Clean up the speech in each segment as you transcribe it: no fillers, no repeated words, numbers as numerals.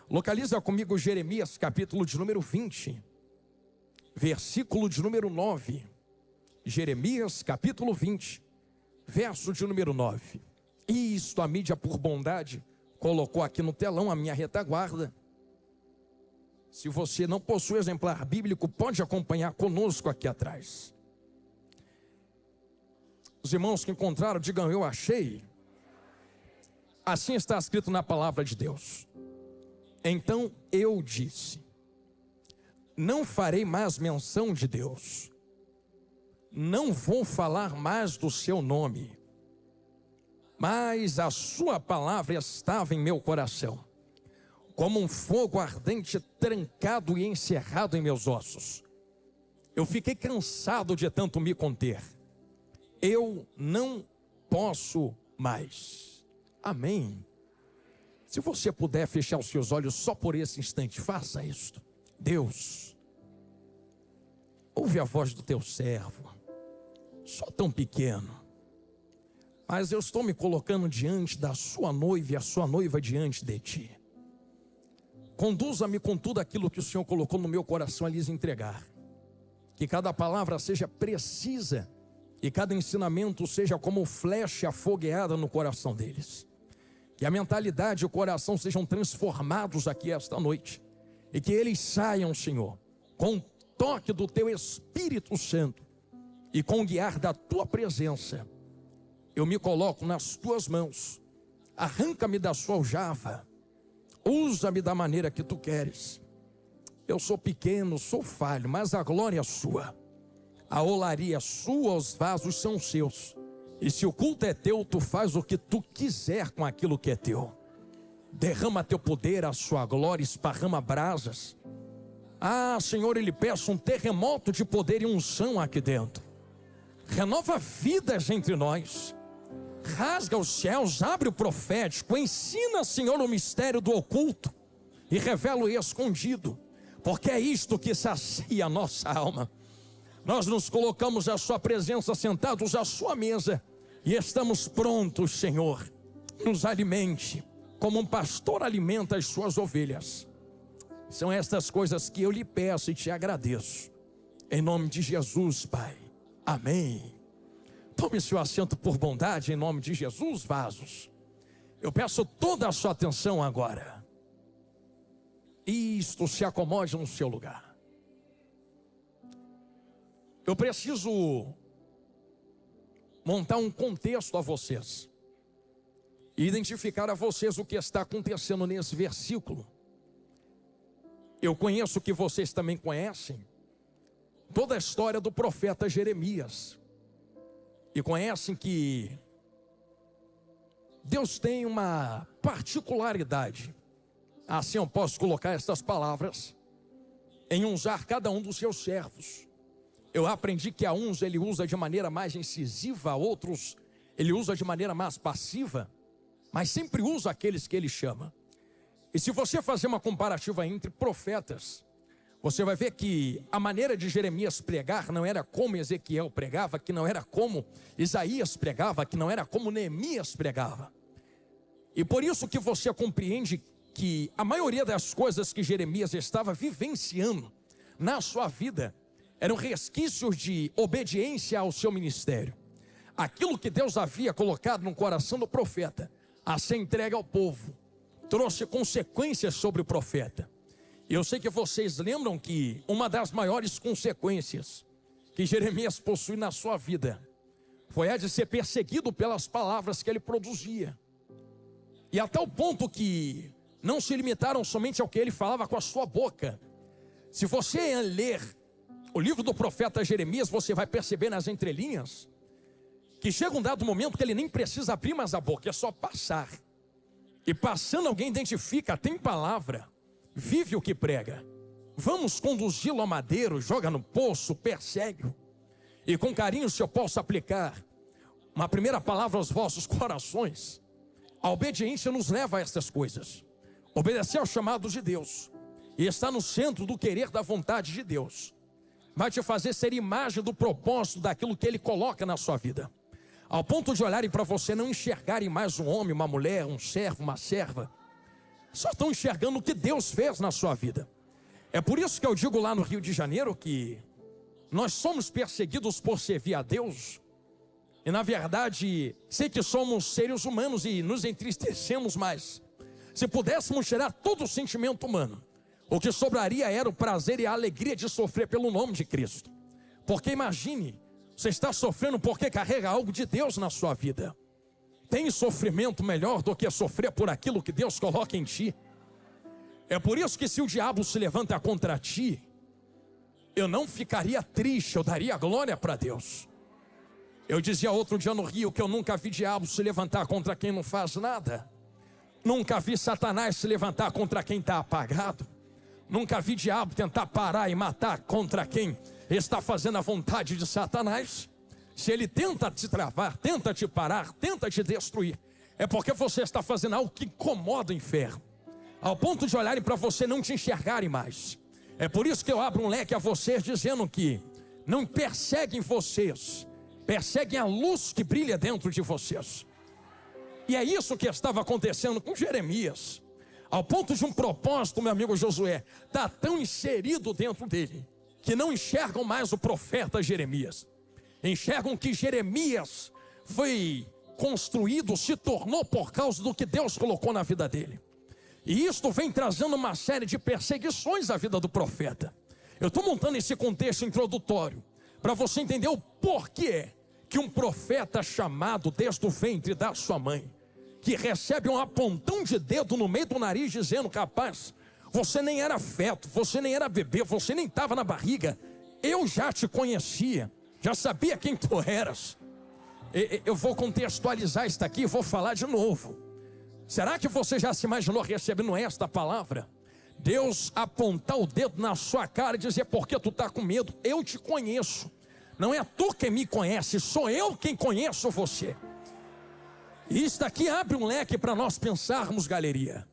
Localiza comigo Jeremias, capítulo de número 20, versículo de número 9. Jeremias, capítulo 20, verso de número 9. Isto a mídia por bondade colocou aqui no telão a minha retaguarda. Se você não possui exemplar bíblico, pode acompanhar conosco aqui atrás. Os irmãos que encontraram, digam: eu achei. Assim está escrito na palavra de Deus. Então eu disse: não farei mais menção de Deus, não vou falar mais do seu nome, mas a sua palavra estava em meu coração, como um fogo ardente trancado e encerrado em meus ossos. Eu fiquei cansado de tanto me conter, eu não posso mais. Amém. Se você puder fechar os seus olhos só por esse instante, faça isto. Deus, ouve a voz do teu servo, só tão pequeno, mas eu estou me colocando diante da sua noiva e a sua noiva diante de ti. Conduza-me com tudo aquilo que o Senhor colocou no meu coração a lhes entregar. Que cada palavra seja precisa e cada ensinamento seja como flecha afogueada no coração deles. Que a mentalidade e o coração sejam transformados aqui esta noite. E que eles saiam, Senhor, com o toque do Teu Espírito Santo e com o guiar da Tua presença. Eu me coloco nas Tuas mãos. Arranca-me da sua aljava. Usa-me da maneira que Tu queres. Eu sou pequeno, sou falho, mas a glória é Sua. A olaria é Sua, os vasos são Seus. E se o culto é Teu, Tu faz o que Tu quiser com aquilo que é Teu. Derrama Teu poder, a Sua glória, esparrama brasas. Ah, Senhor, eu lhe peço um terremoto de poder e unção aqui dentro. Renova vidas entre nós. Rasga os céus, abre o profético. Ensina, Senhor, o mistério do oculto e revela o escondido, porque é isto que sacia a nossa alma. Nós nos colocamos à sua presença, sentados à sua mesa, e estamos prontos, Senhor. Nos alimente, como um pastor alimenta as suas ovelhas. São estas coisas que eu lhe peço e te agradeço. Em nome de Jesus, Pai. Amém. Tome seu assento por bondade, em nome de Jesus, vasos. Eu peço toda a sua atenção agora. Isto, se acomode no seu lugar. Eu preciso montar um contexto a vocês e identificar a vocês o que está acontecendo nesse versículo. Eu conheço que vocês também conhecem toda a história do profeta Jeremias e conhecem que Deus tem uma particularidade, assim eu posso colocar estas palavras, em usar cada um dos seus servos. Eu aprendi que a uns ele usa de maneira mais incisiva, a outros ele usa de maneira mais passiva, mas sempre usa aqueles que ele chama. E se você fazer uma comparativa entre profetas, você vai ver que a maneira de Jeremias pregar não era como Ezequiel pregava, que não era como Isaías pregava, que não era como Neemias pregava. E por isso que você compreende que a maioria das coisas que Jeremias estava vivenciando na sua vida eram resquícios de obediência ao seu ministério. Aquilo que Deus havia colocado no coração do profeta a ser entregue ao povo trouxe consequências sobre o profeta. E eu sei que vocês lembram que uma das maiores consequências que Jeremias possui na sua vida foi a de ser perseguido pelas palavras que ele produzia. E a tal ponto que não se limitaram somente ao que ele falava com a sua boca. Se você ler o livro do profeta Jeremias, você vai perceber nas entrelinhas que chega um dado momento que ele nem precisa abrir mais a boca, é só passar. E passando alguém identifica, tem palavra, vive o que prega. Vamos conduzi-lo a madeiro, joga no poço, persegue-o. E com carinho se eu posso aplicar uma primeira palavra aos vossos corações. A obediência nos leva a estas coisas. Obedecer aos chamados de Deus e estar no centro do querer da vontade de Deus vai te fazer ser imagem do propósito daquilo que Ele coloca na sua vida. Ao ponto de olharem para você, não enxergarem mais um homem, uma mulher, um servo, uma serva, só estão enxergando o que Deus fez na sua vida. É por isso que eu digo lá no Rio de Janeiro que nós somos perseguidos por servir a Deus. E na verdade, sei que somos seres humanos e nos entristecemos mais. Se pudéssemos tirar todo o sentimento humano, o que sobraria era o prazer e a alegria de sofrer pelo nome de Cristo. Porque imagine, você está sofrendo porque carrega algo de Deus na sua vida. Tem sofrimento melhor do que sofrer por aquilo que Deus coloca em ti? É por isso que se o diabo se levanta contra ti, eu não ficaria triste, eu daria glória para Deus. Eu dizia outro dia no Rio que eu nunca vi diabo se levantar contra quem não faz nada. Nunca vi Satanás se levantar contra quem está apagado. Nunca vi diabo tentar parar e matar contra quem está fazendo a vontade de Satanás. Se ele tenta te travar, tenta te parar, tenta te destruir, é porque você está fazendo algo que incomoda o inferno, ao ponto de olharem para você e não te enxergarem mais. É por isso que eu abro um leque a vocês dizendo que não perseguem vocês, perseguem a luz que brilha dentro de vocês. E é isso que estava acontecendo com Jeremias, ao ponto de um propósito, meu amigo Josué, está tão inserido dentro dele, que não enxergam mais o profeta Jeremias. Enxergam que Jeremias foi construído, se tornou por causa do que Deus colocou na vida dele. E isto vem trazendo uma série de perseguições à vida do profeta. Eu estou montando esse contexto introdutório para você entender o porquê que um profeta chamado desde o ventre da sua mãe, que recebe um apontão de dedo no meio do nariz dizendo: capaz, você nem era feto, você nem era bebê, você nem estava na barriga, eu já te conhecia, já sabia quem tu eras. Eu vou contextualizar isso aqui e vou falar de novo. Será que você já se imaginou recebendo esta palavra? Deus apontar o dedo na sua cara e dizer: por que tu está com medo? Eu te conheço. Não é tu quem me conhece, sou eu quem conheço você. E isso aqui abre um leque para nós pensarmos, galeria.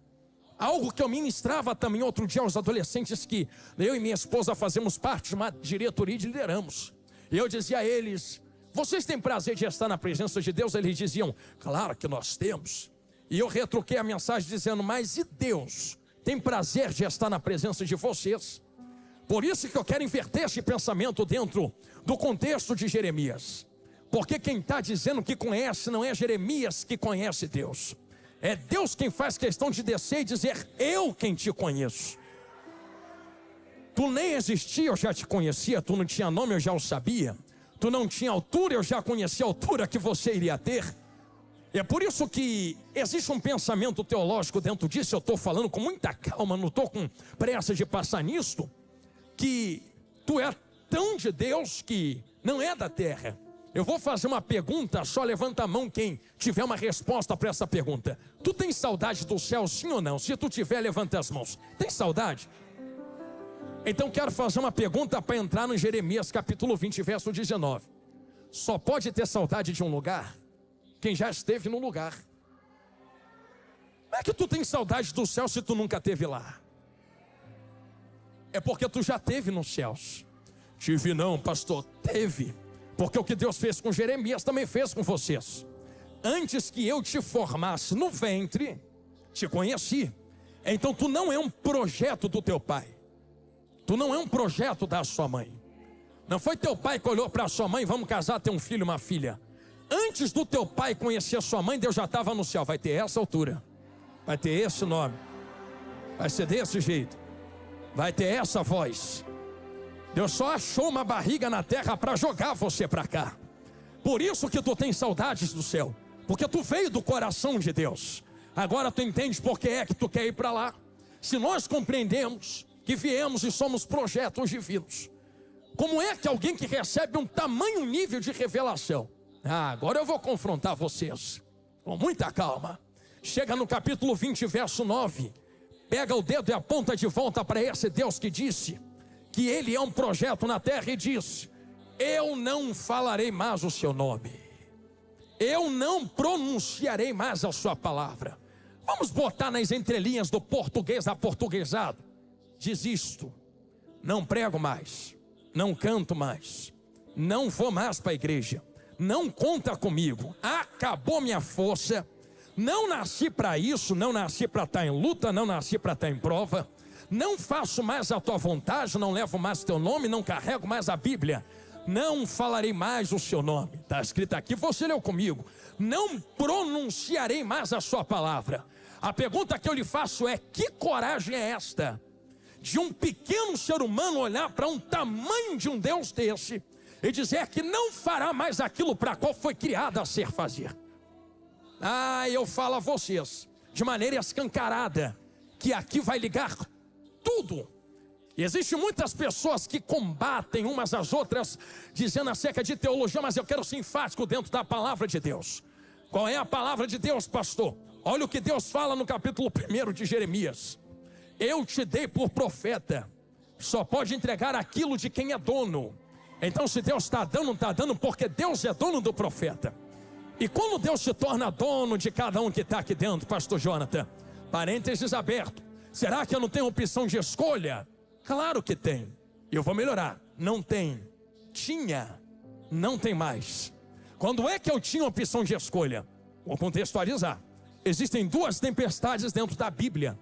Algo que eu ministrava também outro dia aos adolescentes que eu e minha esposa fazemos parte de uma diretoria e lideramos. E eu dizia a eles: vocês têm prazer de estar na presença de Deus? Eles diziam: claro que nós temos. E eu retruquei a mensagem dizendo: mas e Deus tem prazer de estar na presença de vocês? Por isso que eu quero inverter esse pensamento dentro do contexto de Jeremias. Porque quem está dizendo que conhece não é Jeremias que conhece Deus. É Deus quem faz questão de descer e dizer: eu quem te conheço. Tu nem existia, eu já te conhecia. Tu não tinha nome, eu já o sabia. Tu não tinha altura, eu já conhecia a altura que você iria ter. E é por isso que existe um pensamento teológico dentro disso. Eu estou falando com muita calma, não estou com pressa de passar nisto. Que tu é tão de Deus que não é da terra. Eu vou fazer uma pergunta, só levanta a mão quem tiver uma resposta para essa pergunta. Tu tem saudade do céu, sim ou não? Se tu tiver, levanta as mãos. Tem saudade? Então quero fazer uma pergunta para entrar no Jeremias capítulo 20, verso 19. Só pode ter saudade de um lugar quem já esteve no lugar. Não é que tu tem saudade do céu se tu nunca esteve lá. É porque tu já esteve nos céus. Tive não, pastor, teve. Porque o que Deus fez com Jeremias também fez com vocês. Antes que eu te formasse no ventre, te conheci. Então tu não é um projeto do teu pai. Tu não é um projeto da sua mãe. Não foi teu pai que olhou para a sua mãe: vamos casar, ter um filho e uma filha. Antes do teu pai conhecer a sua mãe, Deus já estava no céu. Vai ter essa altura, vai ter esse nome, vai ser desse jeito, vai ter essa voz. Deus só achou uma barriga na terra para jogar você para cá. Por isso que tu tem saudades do céu, porque tu veio do coração de Deus. Agora tu entende por que é que tu quer ir para lá. Se nós compreendemos que viemos e somos projetos divinos, como é que alguém que recebe um tamanho nível de revelação? Agora eu vou confrontar vocês com muita calma. Chega no capítulo 20, verso 9. Pega o dedo e aponta de volta para esse Deus que disse que ele é um projeto na terra e diz: eu não falarei mais o seu nome, eu não pronunciarei mais a sua palavra. Vamos botar nas entrelinhas do português aportuguesado. Diz isto: não prego mais, não canto mais, não vou mais para a igreja, não conta comigo, acabou minha força. Não nasci para isso, não nasci para estar em luta, não nasci para estar em prova. Não faço mais a tua vontade, não levo mais teu nome, não carrego mais a Bíblia. Não falarei mais o seu nome. Está escrito aqui, você leu comigo. Não pronunciarei mais a sua palavra. A pergunta que eu lhe faço é: que coragem é esta? De um pequeno ser humano olhar para um tamanho de um Deus desse e dizer que não fará mais aquilo para qual foi criado a ser fazer. Eu falo a vocês, de maneira escancarada, que aqui vai ligar tudo. E existem muitas pessoas que combatem umas às outras, dizendo acerca de teologia, mas eu quero ser enfático dentro da palavra de Deus. Qual é a palavra de Deus, pastor? Olha o que Deus fala no capítulo 1 de Jeremias. Eu te dei por profeta, só pode entregar aquilo de quem é dono. Então se Deus está dando porque Deus é dono do profeta. E quando Deus se torna dono de cada um que está aqui dentro, pastor Jonathan, parênteses aberto, será que eu não tenho opção de escolha? Claro que tem. E eu vou melhorar. Não tem. Tinha. Não tem mais. Quando é que eu tinha opção de escolha? Vou contextualizar. Existem duas tempestades dentro da Bíblia.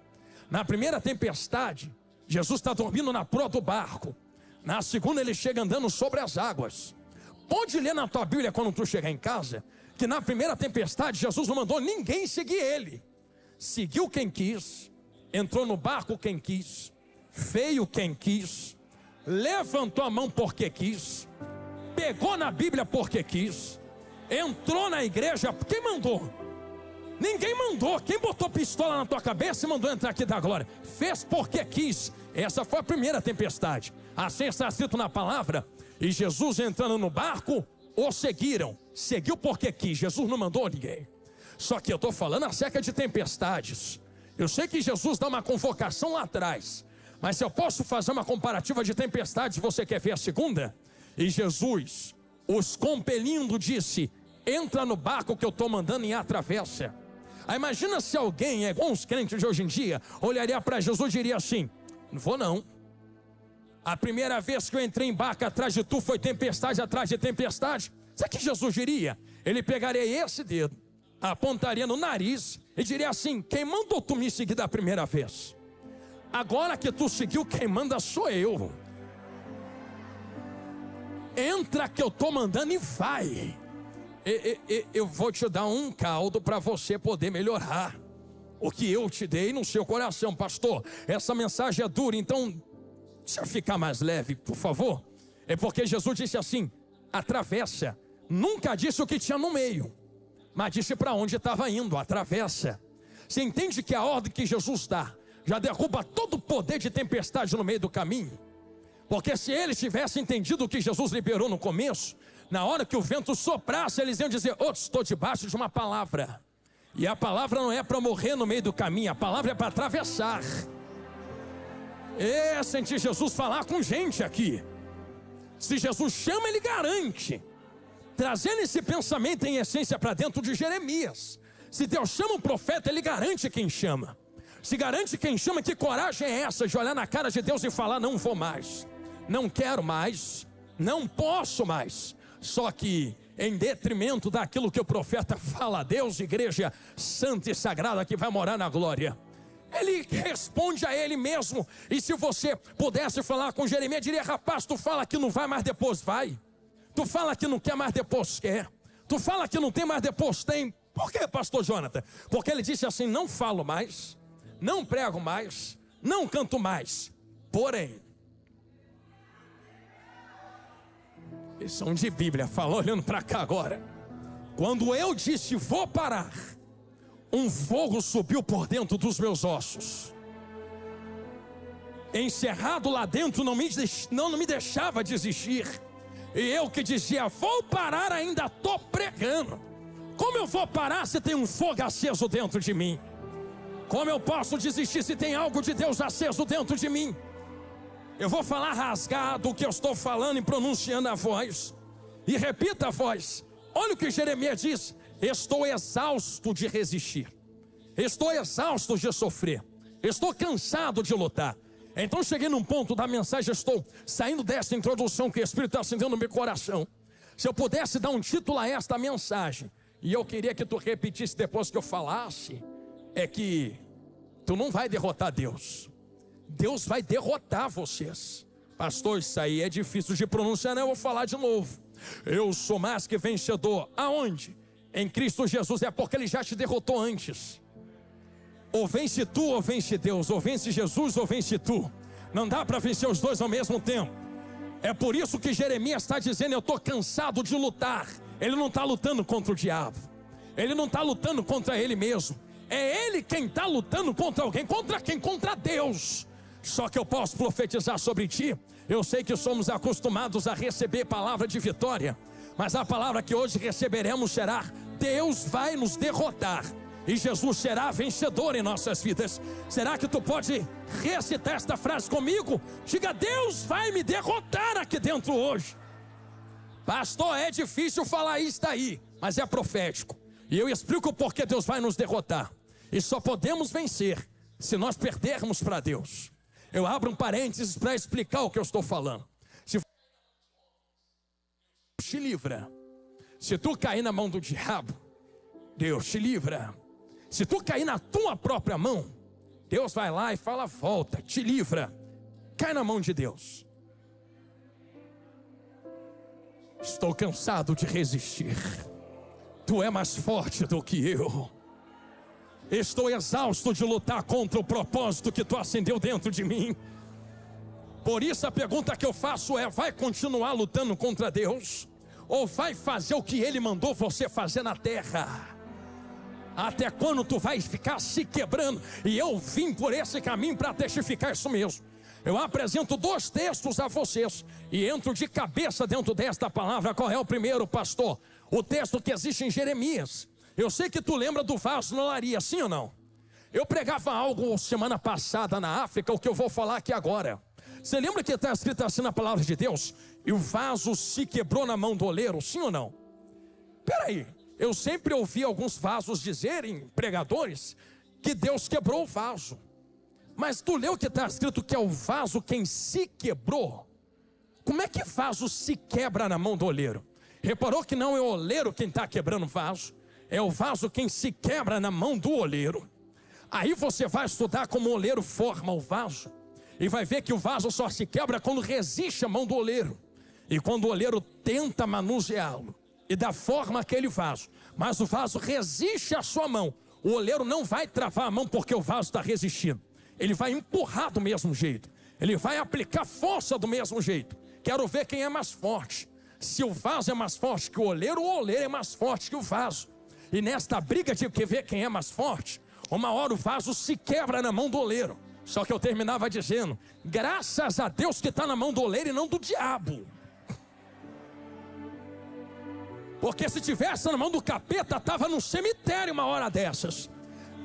Na primeira tempestade, Jesus está dormindo na proa do barco. Na segunda, ele chega andando sobre as águas. Pode ler na tua Bíblia quando tu chegar em casa, que na primeira tempestade, Jesus não mandou ninguém seguir ele. Seguiu quem quis, entrou no barco quem quis, veio quem quis, levantou a mão porque quis, pegou na Bíblia porque quis, entrou na igreja, quem mandou? Ninguém mandou. Quem botou pistola na tua cabeça e mandou entrar aqui da glória? Fez porque quis. Essa foi a primeira tempestade. Assim está escrito na palavra. E Jesus entrando no barco, o seguiram. Seguiu porque quis. Jesus não mandou ninguém. Só que eu estou falando acerca de tempestades. Eu sei que Jesus dá uma convocação lá atrás, mas se eu posso fazer uma comparativa de tempestades, você quer ver a segunda? E Jesus, os compelindo, disse: entra no barco que eu estou mandando e atravessa. Aí imagina se alguém, igual uns crentes de hoje em dia, olharia para Jesus e diria assim: não vou não. A primeira vez que eu entrei em barco atrás de tu foi tempestade atrás de tempestade. Sabe o que Jesus diria? Ele pegaria esse dedo, apontaria no nariz e diria assim: quem mandou tu me seguir da primeira vez? Agora que tu seguiu, quem manda sou eu. Entra que eu estou mandando e vai. Eu vou te dar um caldo para você poder melhorar o que eu te dei no seu coração. Pastor, essa mensagem é dura, então deixa eu ficar mais leve, por favor. É porque Jesus disse assim: atravessa. Nunca disse o que tinha no meio, mas disse para onde estava indo. Atravessa. Você entende que a ordem que Jesus dá já derruba todo o poder de tempestade no meio do caminho? Porque se eles tivessem entendido o que Jesus liberou no começo, na hora que o vento soprasse, eles iam dizer: estou debaixo de uma palavra. E a palavra não é para morrer no meio do caminho, a palavra é para atravessar. Senti Jesus falar com gente aqui. Se Jesus chama, ele garante. Trazendo esse pensamento em essência para dentro de Jeremias. Se Deus chama um profeta, ele garante quem chama. Se garante quem chama, que coragem é essa de olhar na cara de Deus e falar: não vou mais, não quero mais, não posso mais. Só que em detrimento daquilo que o profeta fala, Deus, igreja santa e sagrada que vai morar na glória, ele responde a ele mesmo. E se você pudesse falar com Jeremias, diria: rapaz, tu fala que não vai, mas depois vai. Tu fala que não quer, mas depois quer. Tu fala que não tem, mas depois tem. Por quê, pastor Jonathan? Porque ele disse assim: não falo mais, não prego mais, não canto mais, porém. Eles são de Bíblia, fala olhando para cá agora. Quando eu disse vou parar, um fogo subiu por dentro dos meus ossos. Encerrado lá dentro não me deixava desistir. E eu que dizia vou parar, ainda estou pregando. Como eu vou parar se tem um fogo aceso dentro de mim? Como eu posso desistir se tem algo de Deus aceso dentro de mim? Eu vou falar rasgado o que eu estou falando e pronunciando a voz. E repita a voz. Olha o que Jeremias diz: estou exausto de resistir. Estou exausto de sofrer. Estou cansado de lutar. Então cheguei num ponto da mensagem, estou saindo dessa introdução que o Espírito está acendendo no meu coração. Se eu pudesse dar um título a esta mensagem, e eu queria que tu repetisse depois que eu falasse, é que tu não vai derrotar Deus. Deus vai derrotar vocês. Pastor, isso aí é difícil de pronunciar, né? Eu vou falar de novo. Eu sou mais que vencedor. Aonde? Em Cristo Jesus. É porque Ele já te derrotou antes. Ou vence tu ou vence Deus. Ou vence Jesus ou vence tu. Não dá para vencer os dois ao mesmo tempo. É por isso que Jeremias está dizendo: eu estou cansado de lutar. Ele não está lutando contra o diabo. Ele não está lutando contra ele mesmo. É ele quem está lutando contra alguém. Contra quem? Contra Deus. Só que eu posso profetizar sobre ti. Eu sei que somos acostumados a receber palavra de vitória, mas a palavra que hoje receberemos será: Deus vai nos derrotar e Jesus será vencedor em nossas vidas. Será que tu pode recitar esta frase comigo? Diga: Deus vai me derrotar aqui dentro hoje. Pastor, é difícil falar isso daí, mas é profético. E eu explico por que Deus vai nos derrotar. E só podemos vencer se nós perdermos para Deus. Eu abro um parênteses para explicar o que eu estou falando. Se Deus te livra. Se tu cair na mão do diabo, Deus te livra. Se tu cair na tua própria mão, Deus vai lá e fala: volta, te livra. Cai na mão de Deus. Estou cansado de resistir. Tu é mais forte do que eu. Estou exausto de lutar contra o propósito que tu acendeu dentro de mim. Por isso a pergunta que eu faço é: vai continuar lutando contra Deus? Ou vai fazer o que Ele mandou você fazer na terra? Até quando tu vais ficar se quebrando? E eu vim por esse caminho para testificar isso mesmo. Eu apresento 2 textos a vocês e entro de cabeça dentro desta palavra. Qual é o primeiro, pastor? O texto que existe em Jeremias. Eu sei que tu lembra do vaso na olaria, sim ou não? Eu pregava algo semana passada na África, o que eu vou falar aqui agora. Você lembra que está escrito assim na palavra de Deus? E o vaso se quebrou na mão do oleiro, sim ou não? Peraí, eu sempre ouvi alguns vasos dizerem, pregadores, que Deus quebrou o vaso. Mas tu leu que está escrito que é o vaso quem se quebrou? Como é que vaso se quebra na mão do oleiro? Reparou que não é o oleiro quem está quebrando o vaso? É o vaso quem se quebra na mão do oleiro. Aí você vai estudar como o oleiro forma o vaso e vai ver que o vaso só se quebra quando resiste a mão do oleiro. E quando o oleiro tenta manuseá-lo e dá forma àquele vaso, mas o vaso resiste à sua mão, o oleiro não vai travar a mão porque o vaso está resistindo. Ele vai empurrar do mesmo jeito. Ele vai aplicar força do mesmo jeito. Quero ver quem é mais forte. Se o vaso é mais forte que o oleiro é mais forte que o vaso. E nesta briga de ver quem é mais forte, uma hora o vaso se quebra na mão do oleiro. Só que eu terminava dizendo: graças a Deus que está na mão do oleiro e não do diabo. Porque se tivesse na mão do capeta, estava no cemitério uma hora dessas.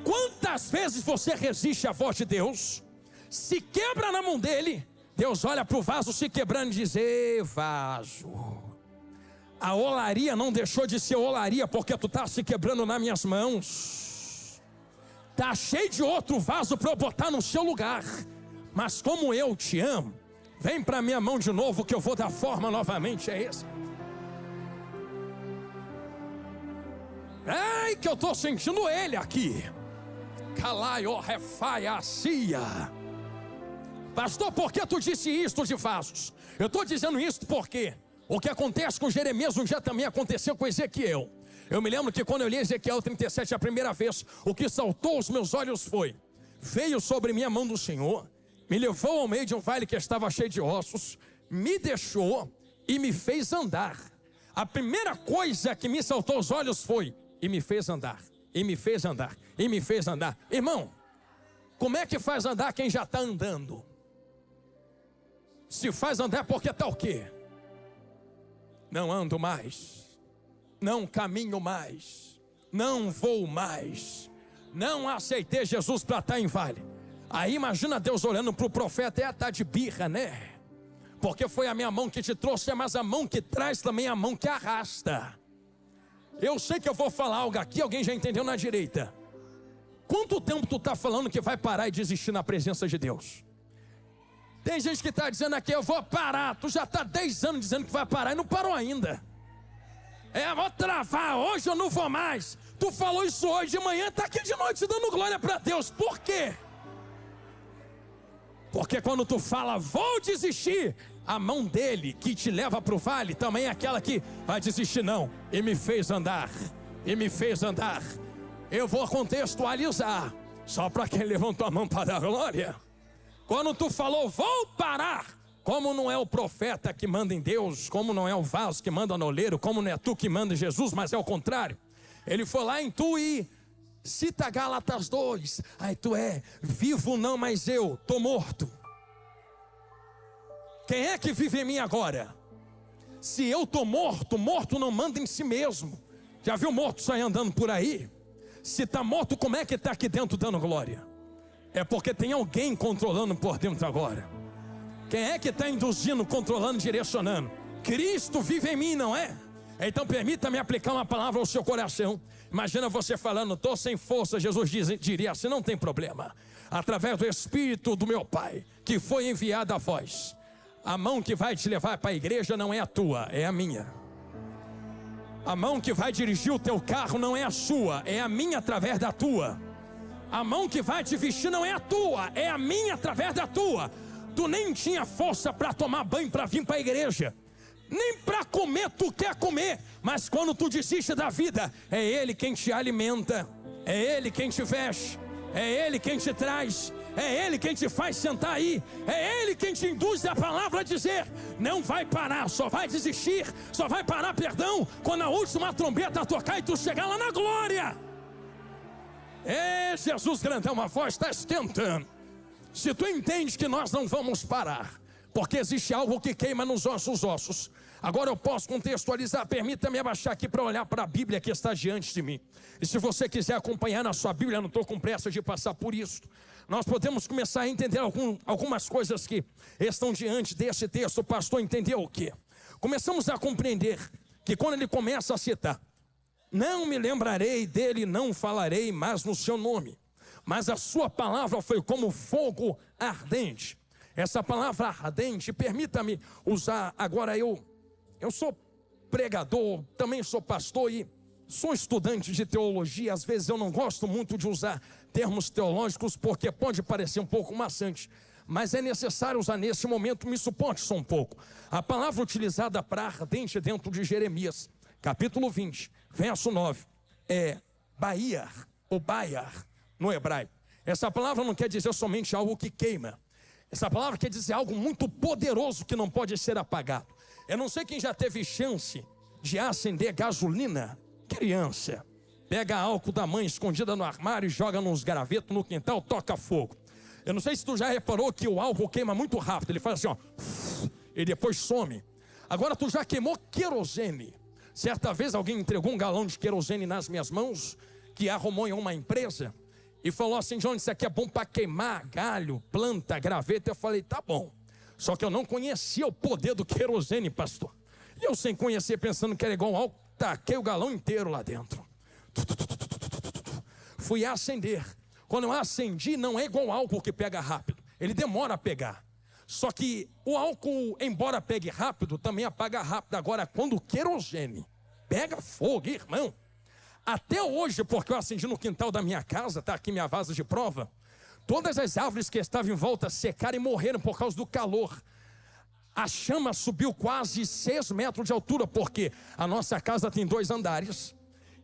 Quantas vezes você resiste à voz de Deus, se quebra na mão dele, Deus olha para o vaso se quebrando e diz: ei, vaso, a olaria não deixou de ser olaria porque tu está se quebrando nas minhas mãos. Está cheio de outro vaso para eu botar no seu lugar. Mas como eu te amo, vem para minha mão de novo que eu vou dar forma novamente. É esse. Ai, que eu estou sentindo ele aqui. Calaio, refaia, cia. Pastor, por que tu disse isto de vasos? Eu estou dizendo isso porque o que acontece com Jeremias um dia também aconteceu com Ezequiel. Eu me lembro que quando eu li Ezequiel 37 a primeira vez, o que saltou aos meus olhos foi: veio sobre mim a mão do Senhor, me levou ao meio de um vale que estava cheio de ossos, me deixou e me fez andar. A primeira coisa que me saltou aos olhos foi: e me fez andar, e me fez andar, e me fez andar. Irmão, como é que faz andar quem já está andando? Se faz andar porque está o quê? Não ando mais, não caminho mais, não vou mais, não aceitei Jesus para estar em vale. Aí imagina Deus olhando para o profeta: é estar de birra, né? Porque foi a minha mão que te trouxe, mas a mão que traz também é a mão que arrasta. Eu sei que eu vou falar algo aqui, alguém já entendeu na direita. Quanto tempo tu está falando que vai parar e desistir na presença de Deus? Tem gente que está dizendo aqui: eu vou parar. Tu já está 10 anos dizendo que vai parar e não parou ainda. Vou travar, hoje eu não vou mais. Tu falou isso hoje de manhã, está aqui de noite dando glória para Deus. Por quê? Porque quando tu fala, vou desistir, a mão dele que te leva para o vale também é aquela que vai desistir não. E me fez andar, Eu vou contextualizar, só para quem levantou a mão para dar glória. Quando tu falou, vou parar, como não é o profeta que manda em Deus, como não é o vaso que manda no oleiro, como não é tu que manda em Jesus, mas é o contrário. Ele foi lá em tu e cita Gálatas 2. Aí tu vivo não, mas eu tô morto. Quem é que vive em mim agora? Se eu tô morto, morto não manda em si mesmo. Já viu morto sair andando por aí? Se está morto, como é que está aqui dentro dando glória? É porque tem alguém controlando por dentro agora. Quem é que está induzindo, controlando, direcionando? Cristo vive em mim, não é? Então permita-me aplicar uma palavra ao seu coração. Imagina você falando, estou sem força. Jesus diria assim, não tem problema. Através do Espírito do meu Pai, que foi enviado a vós. A mão que vai te levar para a igreja não é a tua, é a minha. A mão que vai dirigir o teu carro não é a sua, é a minha através da tua. A mão que vai te vestir não é a tua, é a minha através da tua. Tu nem tinha força para tomar banho para vir para a igreja. Nem para comer tu quer comer. Mas quando tu desiste da vida, é Ele quem te alimenta, é Ele quem te veste, é Ele quem te traz, é Ele quem te faz sentar aí, é Ele quem te induz a palavra a dizer, não vai parar, só vai desistir, só vai parar, perdão, quando a última trombeta tocar e tu chegar lá na glória. Jesus grandão, uma voz está esquentando. Se tu entende que nós não vamos parar, porque existe algo que queima nos nossos ossos. Agora eu posso contextualizar, permita-me abaixar aqui para olhar para a Bíblia que está diante de mim. E se você quiser acompanhar na sua Bíblia, não estou com pressa de passar por isso. Nós podemos começar a entender algumas coisas que estão diante desse texto. O pastor entendeu o quê? Começamos a compreender que quando ele começa a citar, não me lembrarei dele, não falarei mais no seu nome. Mas a sua palavra foi como fogo ardente. Essa palavra ardente, permita-me usar, agora eu sou pregador, também sou pastor e sou estudante de teologia. Às vezes eu não gosto muito de usar termos teológicos porque pode parecer um pouco maçante. Mas é necessário usar nesse momento, me suporte só um pouco. A palavra utilizada para ardente dentro de Jeremias, capítulo 20, verso 9, é baiar, ou baiar, no hebraico. Essa palavra não quer dizer somente algo que queima. Essa palavra quer dizer algo muito poderoso que não pode ser apagado. Eu não sei quem já teve chance de acender gasolina. Criança, pega álcool da mãe escondida no armário e joga nos gravetos no quintal, toca fogo. Eu não sei se tu já reparou que o álcool queima muito rápido. Ele faz assim, ó, e depois some. Agora tu já queimou querosene. Certa vez alguém entregou um galão de querosene nas minhas mãos, que arrumou em uma empresa, e falou assim, Johnny, isso aqui é bom para queimar galho, planta, graveto. Eu falei, tá bom. Só que eu não conhecia o poder do querosene, pastor. E eu sem conhecer, pensando que era igual ao álcool, taquei o galão inteiro lá dentro. Fui acender. Quando eu acendi, não é igual ao álcool que pega rápido. Ele demora a pegar. Só que o álcool, embora pegue rápido, também apaga rápido. Agora, quando o querosene pega fogo, irmão, até hoje, porque eu acendi no quintal da minha casa, está aqui minha vaso de prova, todas as árvores que estavam em volta secaram e morreram por causa do calor. A chama subiu quase 6 metros de altura, porque a nossa casa tem 2 andares.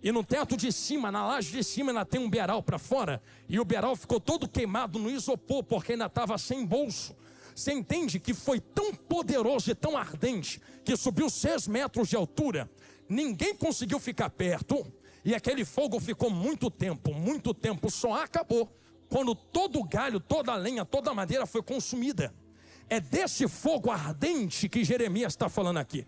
E no teto de cima, na laje de cima, ainda tem um beiral para fora. E o beiral ficou todo queimado no isopor, porque ainda estava sem bolso. Você entende que foi tão poderoso e tão ardente, que subiu 6 metros de altura. Ninguém conseguiu ficar perto. E aquele fogo ficou muito tempo, só acabou quando todo o galho, toda a lenha, toda a madeira foi consumida. É desse fogo ardente que Jeremias está falando aqui.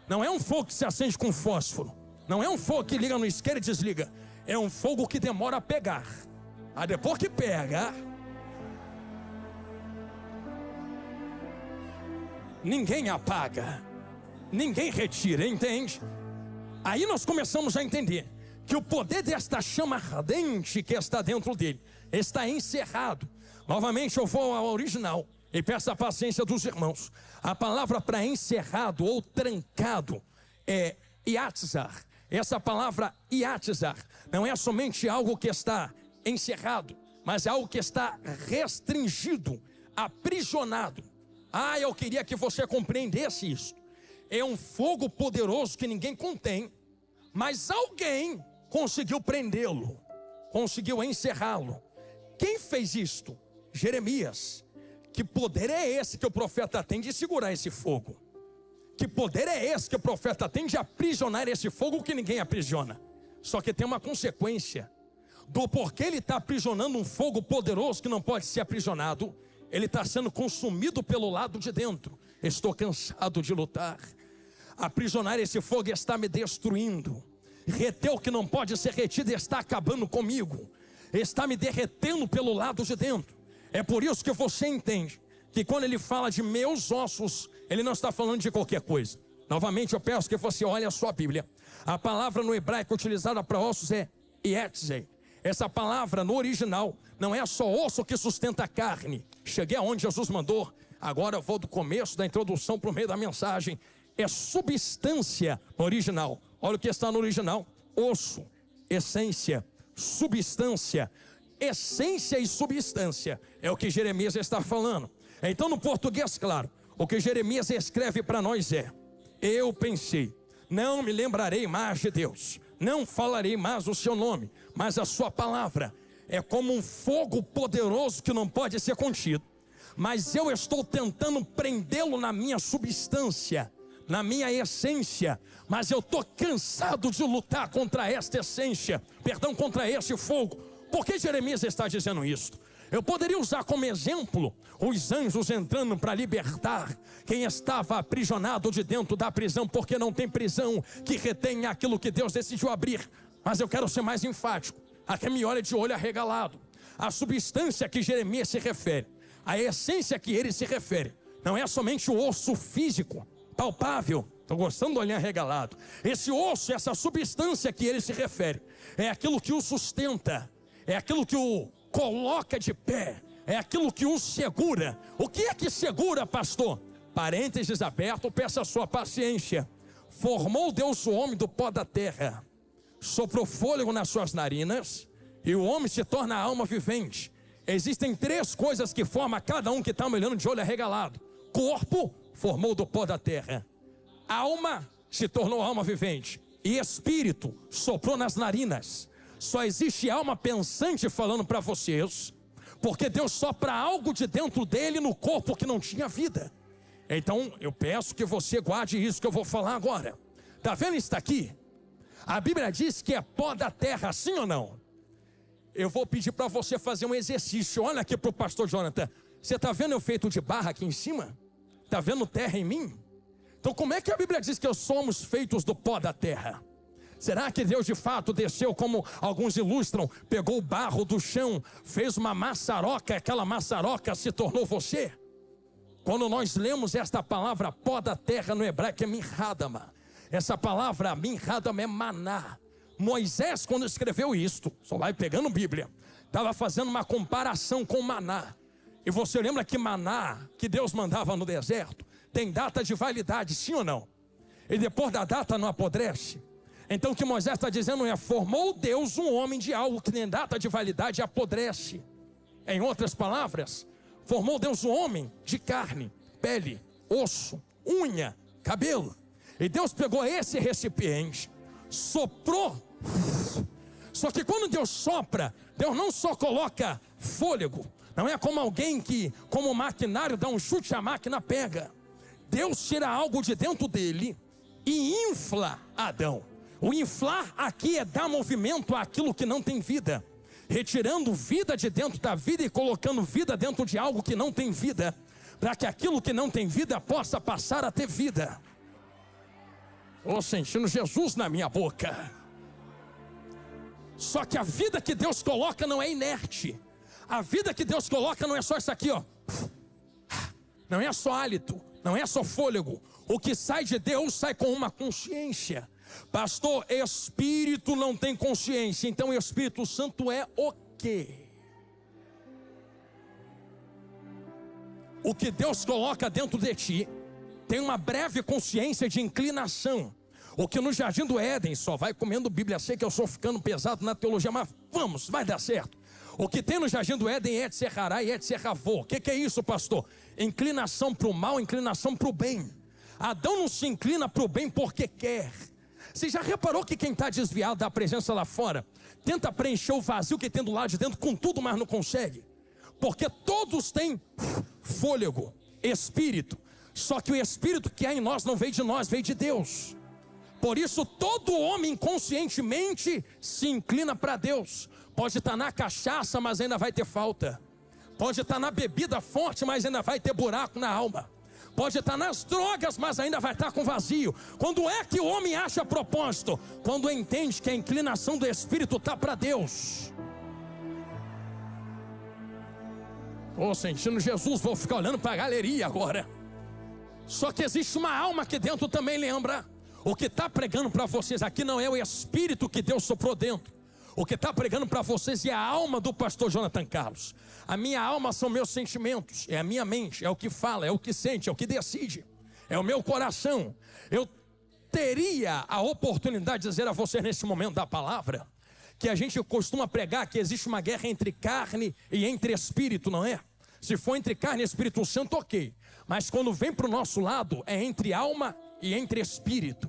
Não é um fogo que se acende com fósforo, não é um fogo que liga no isqueiro e desliga. É um fogo que demora a pegar. Depois que pega, ninguém apaga, ninguém retira, entende? Aí nós começamos a entender que o poder desta chama ardente que está dentro dele está encerrado. Novamente eu vou ao original e peço a paciência dos irmãos. A palavra para encerrado ou trancado é iatzar. Essa palavra iatzar não é somente algo que está encerrado, mas é algo que está restringido, aprisionado. Eu queria que você compreendesse isso. É um fogo poderoso que ninguém contém, mas alguém conseguiu prendê-lo, conseguiu encerrá-lo. Quem fez isto? Jeremias. Que poder é esse que o profeta tem de segurar esse fogo? Que poder é esse que o profeta tem de aprisionar esse fogo que ninguém aprisiona? Só que tem uma consequência do porquê ele está aprisionando um fogo poderoso que não pode ser aprisionado. Ele está sendo consumido pelo lado de dentro. Estou cansado de lutar. Aprisionar esse fogo está me destruindo. Reter o que não pode ser retido está acabando comigo. Está me derretendo pelo lado de dentro. É por isso que você entende que quando ele fala de meus ossos, ele não está falando de qualquer coisa. Novamente eu peço que você olhe a sua Bíblia. A palavra no hebraico utilizada para ossos é ietzei. Essa palavra no original não é só osso que sustenta a carne. Cheguei aonde Jesus mandou. Agora eu vou do começo da introdução para o meio da mensagem. É substância no original. Olha o que está no original: osso, essência, substância. Essência e substância é o que Jeremias está falando. Então, no português, claro, o que Jeremias escreve para nós é: eu pensei, não me lembrarei mais de Deus, não falarei mais o seu nome, mas a sua palavra é como um fogo poderoso que não pode ser contido. Mas eu estou tentando prendê-lo na minha substância, na minha essência, mas eu estou cansado de lutar contra esta essência, contra esse fogo. Por que Jeremias está dizendo isso? Eu poderia usar como exemplo os anjos entrando para libertar quem estava aprisionado de dentro da prisão, porque não tem prisão que retenha aquilo que Deus decidiu abrir. Mas eu quero ser mais enfático. Aqui me olha de olho arregalado. A substância que Jeremias se refere, a essência que ele se refere, não é somente o osso físico, palpável. Estou gostando do olhar arregalado. Esse osso, essa substância que ele se refere, é aquilo que o sustenta, é aquilo que o coloca de pé, é aquilo que o segura. O que é que segura, pastor? Parênteses aberto, peça a sua paciência. Formou Deus o homem do pó da terra, soprou fôlego nas suas narinas, e o homem se torna alma vivente. Existem três coisas que formam cada um que está me olhando de olho arregalado. Corpo, formou do pó da terra. Alma, se tornou alma vivente. E espírito, soprou nas narinas. Só existe alma pensante falando para vocês, porque Deus sopra algo de dentro dele no corpo que não tinha vida. Então eu peço que você guarde isso que eu vou falar agora. Está vendo isso aqui? A Bíblia diz que é pó da terra, sim ou não? Eu vou pedir para você fazer um exercício. Olha aqui para o pastor Jonathan. Você está vendo eu feito de barra aqui em cima? Está vendo terra em mim? Então como é que a Bíblia diz que somos feitos do pó da terra? Será que Deus de fato desceu, como alguns ilustram, pegou o barro do chão, fez uma maçaroca, aquela maçaroca se tornou você? Quando nós lemos esta palavra pó da terra no hebraico é minhadama. Essa palavra minhadama é maná. Moisés, quando escreveu isto, só vai pegando Bíblia, estava fazendo uma comparação com maná. E você lembra que maná, que Deus mandava no deserto, tem data de validade, sim ou não? E depois da data não apodrece. Então o que Moisés está dizendo é: formou Deus um homem de algo que nem data de validade e apodrece. Em outras palavras, formou Deus um homem de carne, pele, osso, unha, cabelo. E Deus pegou esse recipiente, soprou. Só que quando Deus sopra, Deus não só coloca fôlego. Não é como alguém que, como um maquinário, dá um chute, a máquina pega. Deus tira algo de dentro dele e infla Adão. O inflar aqui é dar movimento àquilo que não tem vida, retirando vida de dentro da vida e colocando vida dentro de algo que não tem vida, para que aquilo que não tem vida possa passar a ter vida. Estou sentindo Jesus na minha boca. Só que a vida que Deus coloca não é inerte. A vida que Deus coloca não é só isso aqui, ó. Não é só hálito, não é só fôlego. O que sai de Deus sai com uma consciência. Pastor, Espírito não tem consciência, então o Espírito Santo é o quê? O que Deus coloca dentro de ti tem uma breve consciência de inclinação. O que no jardim do Éden só vai comendo Bíblia. Sei que eu estou ficando pesado na teologia, mas vamos, vai dar certo. O que tem no jardim do Éden é Etzer Hará e Etzer Ravô. O que é isso, pastor? Inclinação para o mal, inclinação para o bem. Adão não se inclina para o bem porque quer. Você já reparou que quem está desviado da presença lá fora tenta preencher o vazio que tem do lado de dentro com tudo, mas não consegue? Porque todos têm fôlego, espírito. Só que o espírito que há em nós não veio de nós, veio de Deus. Por isso todo homem inconscientemente se inclina para Deus. Pode estar na cachaça, mas ainda vai ter falta. Pode estar na bebida forte, mas ainda vai ter buraco na alma. Pode estar nas drogas, mas ainda vai estar com vazio. Quando é que o homem acha propósito? Quando entende que a inclinação do espírito está para Deus. Estou sentindo Jesus, vou ficar olhando para a galeria agora. Só que existe uma alma aqui dentro também, lembra? O que está pregando para vocês aqui não é o espírito que Deus soprou dentro. O que está pregando para vocês é a alma do pastor Jonathan Carlos. A minha alma são meus sentimentos, é a minha mente, é o que fala, é o que sente, é o que decide, é o meu coração. Eu teria a oportunidade de dizer a você nesse momento da palavra que a gente costuma pregar que existe uma guerra entre carne e entre espírito, não é? Se for entre carne e Espírito Santo, ok. Mas quando vem para o nosso lado, é entre alma e entre espírito.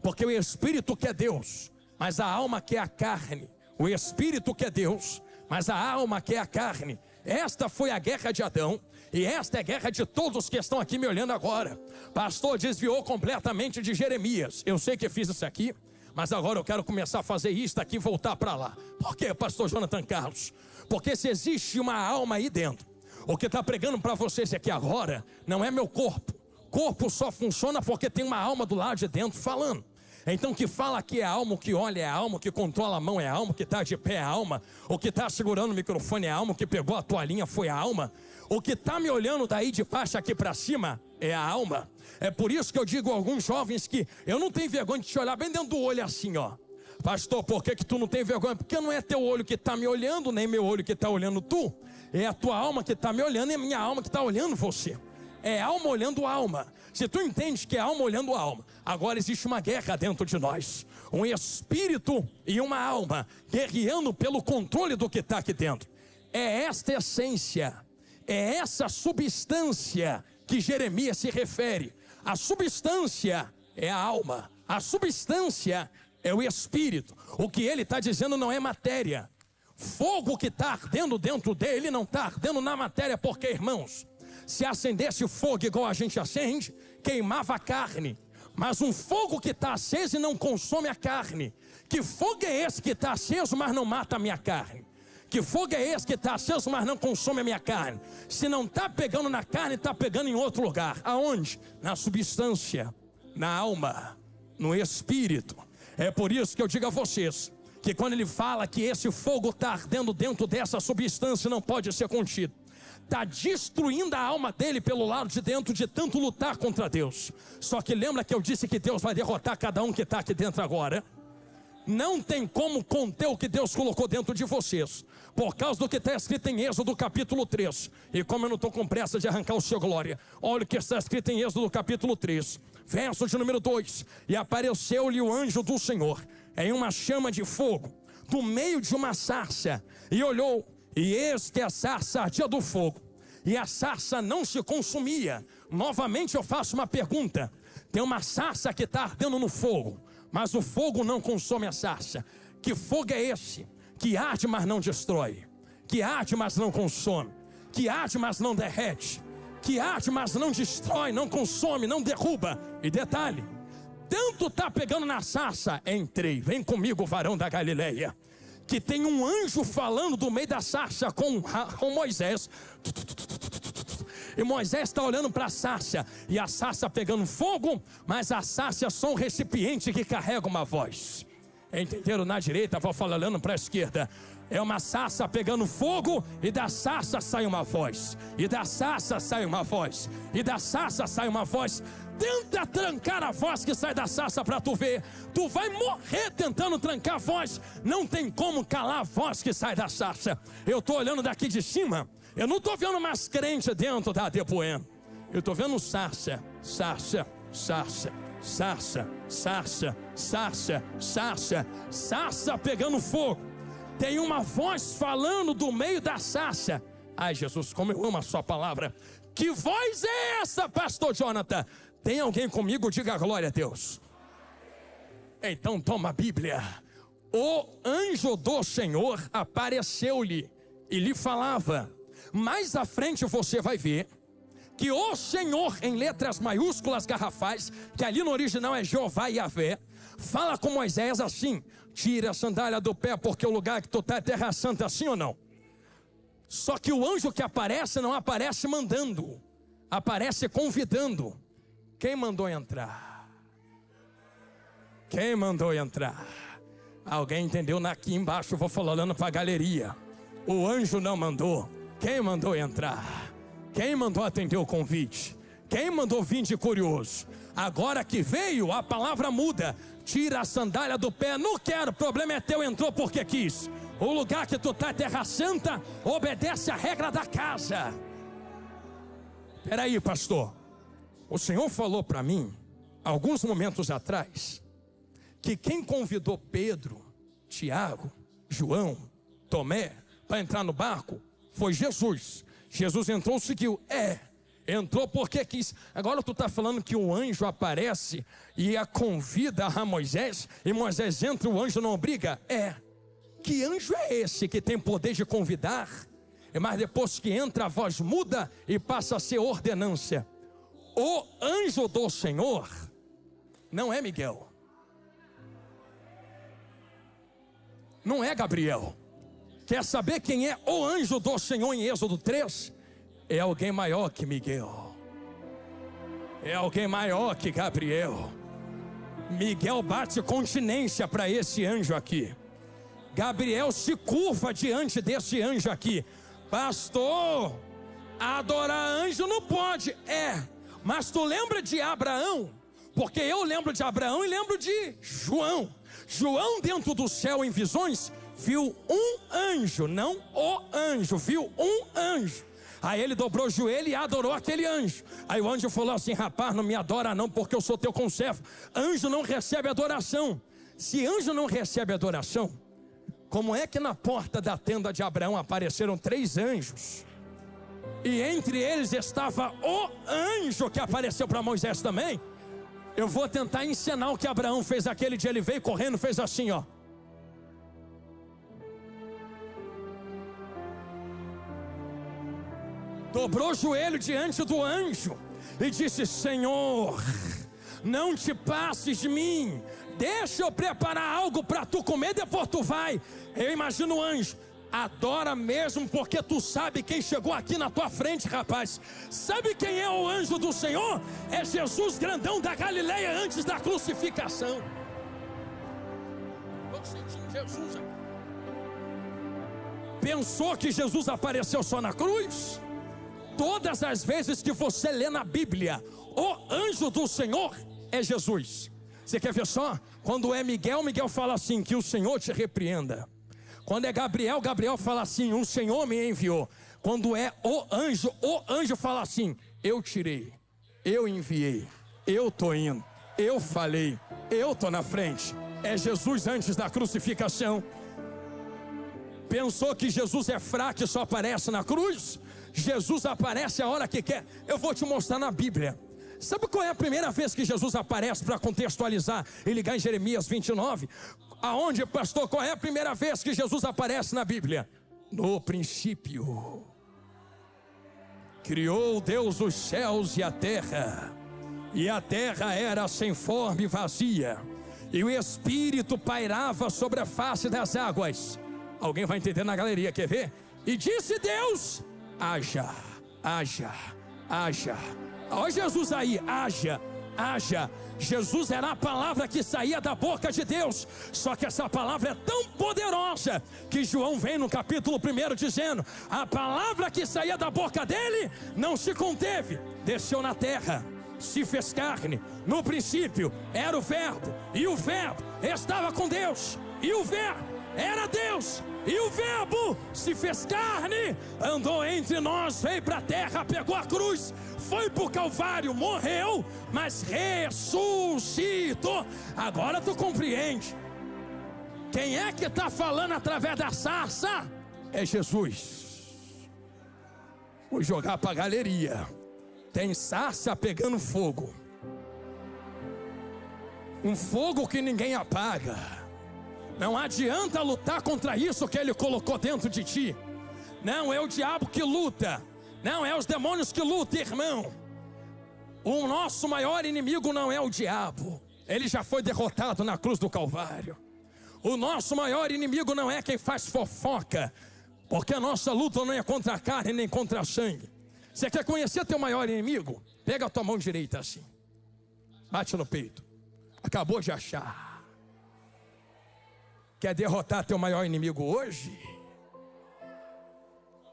Porque o espírito quer Deus, mas a alma quer a carne. O espírito quer Deus, mas a alma quer a carne. Esta foi a guerra de Adão, e esta é a guerra de todos que estão aqui me olhando agora. Pastor, desviou completamente de Jeremias. Eu sei que fiz isso aqui, mas agora eu quero começar a fazer isso aqui e voltar para lá. Por quê, pastor Jonathan Carlos? Porque se existe uma alma aí dentro, o que está pregando para vocês aqui agora não é meu corpo. Corpo só funciona porque tem uma alma do lado de dentro falando. Então o que fala aqui é a alma, o que olha é a alma, o que controla a mão é a alma, o que está de pé é a alma, o que está segurando o microfone é a alma, o que pegou a toalhinha foi a alma, o que está me olhando daí de baixo aqui para cima é a alma. É por isso que eu digo a alguns jovens que eu não tenho vergonha de te olhar bem dentro do olho assim, ó. Pastor, por que tu não tem vergonha? Porque não é teu olho que está me olhando, nem meu olho que está olhando tu. É a tua alma que está me olhando e a minha alma que está olhando você. É alma olhando alma. Se tu entende que é alma olhando alma, agora existe uma guerra dentro de nós. Um espírito e uma alma guerreando pelo controle do que está aqui dentro. É esta essência, é essa substância que Jeremias se refere. A substância é a alma, a substância é o espírito. O que ele está dizendo não é matéria. Fogo que está ardendo dentro dele não está ardendo na matéria, porque, irmãos, se acendesse fogo igual a gente acende, queimava a carne. Mas um fogo que está aceso e não consome a carne. Que fogo é esse que está aceso, mas não mata a minha carne? Que fogo é esse que está aceso, mas não consome a minha carne? Se não está pegando na carne, está pegando em outro lugar. Aonde? Na substância, na alma, no espírito. É por isso que eu digo a vocês, que quando ele fala que esse fogo está ardendo dentro dessa substância, não pode ser contido. Está destruindo a alma dele pelo lado de dentro, de tanto lutar contra Deus. Só que lembra que eu disse que Deus vai derrotar cada um que está aqui dentro agora? Não tem como conter o que Deus colocou dentro de vocês, por causa do que está escrito em Êxodo capítulo 3. E como eu não estou com pressa de arrancar o seu glória, olha o que está escrito em Êxodo capítulo 3, verso de número 2. E apareceu-lhe o anjo do Senhor em uma chama de fogo, do meio de uma sarça, e olhou, e eis que a sarça ardia do fogo, e a sarça não se consumia. Novamente eu faço uma pergunta: tem uma sarça que está ardendo no fogo, mas o fogo não consome a sarça. Que fogo é esse? Que arde, mas não destrói. Que arde, mas não consome. Que arde, mas não derrete. Que arde, mas não destrói, não consome, não derruba. E detalhe, tanto está pegando na sarça, entrei, vem comigo, varão da Galileia, que tem um anjo falando do meio da sarça com Moisés. E Moisés está olhando para a sarça, e a sarça pegando fogo, mas a sarça é só um recipiente que carrega uma voz. Entenderam? Na direita, vou falar olhando para a esquerda. É uma sarça pegando fogo, e da sarça sai uma voz. E da sarça sai uma voz. E da sarça sai uma voz. Tenta trancar a voz que sai da sarça para tu ver. Tu vai morrer tentando trancar a voz. Não tem como calar a voz que sai da sarça. Eu estou olhando daqui de cima. Eu não estou vendo mais crente dentro da Depoema. Eu estou vendo sarça, sarça, sarça. sarça, sarça, sarça, sarça, sarça pegando fogo. Tem uma voz falando do meio da sarça. Ai, Jesus, como eu amo a sua palavra. Que voz é essa, pastor Jonathan? Tem alguém comigo? Diga glória a Deus. Então toma a Bíblia. O anjo do Senhor apareceu-lhe e lhe falava. Mais à frente você vai ver que o Senhor, em letras maiúsculas garrafais, que ali no original é Jeová Yahvé, fala com Moisés assim: tira a sandália do pé, porque o lugar que tu está é terra santa, sim ou não? Só que o anjo que aparece não aparece mandando, aparece convidando. Quem mandou entrar? Quem mandou entrar? Alguém entendeu? Aqui embaixo eu vou falando para a galeria. O anjo não mandou. Quem mandou entrar? Quem mandou atender o convite? Quem mandou vir de curioso? Agora que veio, a palavra muda. Tira a sandália do pé. Não quero, o problema é teu, entrou porque quis. O lugar que tu está é terra santa, obedece a regra da casa. Peraí, pastor. O Senhor falou para mim, alguns momentos atrás, que quem convidou Pedro, Tiago, João, Tomé, para entrar no barco, foi Jesus. Jesus entrou, seguiu. Entrou porque quis. Agora tu está falando que o anjo aparece e a convida a Moisés, e Moisés entra, o anjo não obriga? Que anjo é esse que tem poder de convidar, mas depois que entra a voz muda e passa a ser ordenância? O anjo do Senhor não é Miguel, não é Gabriel. Quer saber quem é o anjo do Senhor em Êxodo 3? É alguém maior que Miguel. É alguém maior que Gabriel. Miguel bate continência para esse anjo aqui. Gabriel se curva diante desse anjo aqui. Pastor, adorar anjo não pode. Mas tu lembra de Abraão? Porque eu lembro de Abraão e lembro de João. João dentro do céu em visões viu um anjo, não o anjo, viu um anjo. Aí ele dobrou o joelho e adorou aquele anjo. Aí o anjo falou assim: rapaz, não me adora não, porque eu sou teu conservo. Anjo não recebe adoração. Se anjo não recebe adoração, como é que na porta da tenda de Abraão apareceram 3 anjos? E entre eles estava o anjo que apareceu para Moisés também. Eu vou tentar ensinar o que Abraão fez aquele dia. Ele veio correndo, fez assim, ó. Dobrou o joelho diante do anjo e disse: Senhor, não te passes de mim, deixa eu preparar algo para tu comer, depois tu vai. Eu imagino o anjo: adora mesmo, porque tu sabe quem chegou aqui na tua frente, rapaz. Sabe quem é o anjo do Senhor? É Jesus grandão da Galileia antes da crucificação. Estou sentindo Jesus aqui. Pensou que Jesus apareceu só na cruz? Todas as vezes que você lê na Bíblia, o anjo do Senhor é Jesus. Você quer ver só? Quando é Miguel, Miguel fala assim: que o Senhor te repreenda. Quando é Gabriel, Gabriel fala assim: o Senhor me enviou. Quando é o anjo fala assim: eu tirei, eu enviei, eu estou indo, eu falei, eu estou na frente. É Jesus antes da crucificação. Pensou que Jesus é fraco e só aparece na cruz? Jesus aparece a hora que quer. Eu vou te mostrar na Bíblia. Sabe qual é a primeira vez que Jesus aparece, para contextualizar e ligar em Jeremias 29? Aonde, pastor? Qual é a primeira vez que Jesus aparece na Bíblia? No princípio criou Deus os céus e a terra era sem forma e vazia, e o Espírito pairava sobre a face das águas. Alguém vai entender na galeria, quer ver? E disse Deus: haja, haja, haja. Olha Jesus aí, haja, haja. Jesus era a palavra que saía da boca de Deus. Só que essa palavra é tão poderosa que João vem no capítulo 1 dizendo: a palavra que saía da boca dele não se conteve, desceu na terra, se fez carne. No princípio era o verbo, e o verbo estava com Deus, e o verbo era Deus. E o Verbo se fez carne, andou entre nós, veio para a terra, pegou a cruz, foi para o Calvário, morreu, mas ressuscitou. Agora tu compreende. Quem é que está falando através da sarça? É Jesus. Vou jogar para a galeria. Tem sarça pegando fogo. Um fogo que ninguém apaga. Não adianta lutar contra isso que ele colocou dentro de ti. Não é o diabo que luta. Não é os demônios que lutam, irmão. O nosso maior inimigo não é o diabo. Ele já foi derrotado na cruz do Calvário. O nosso maior inimigo não é quem faz fofoca, porque a nossa luta não é contra a carne nem contra a sangue. Você quer conhecer teu maior inimigo? Pega a tua mão direita assim, bate no peito. Acabou de achar. Quer derrotar teu maior inimigo hoje?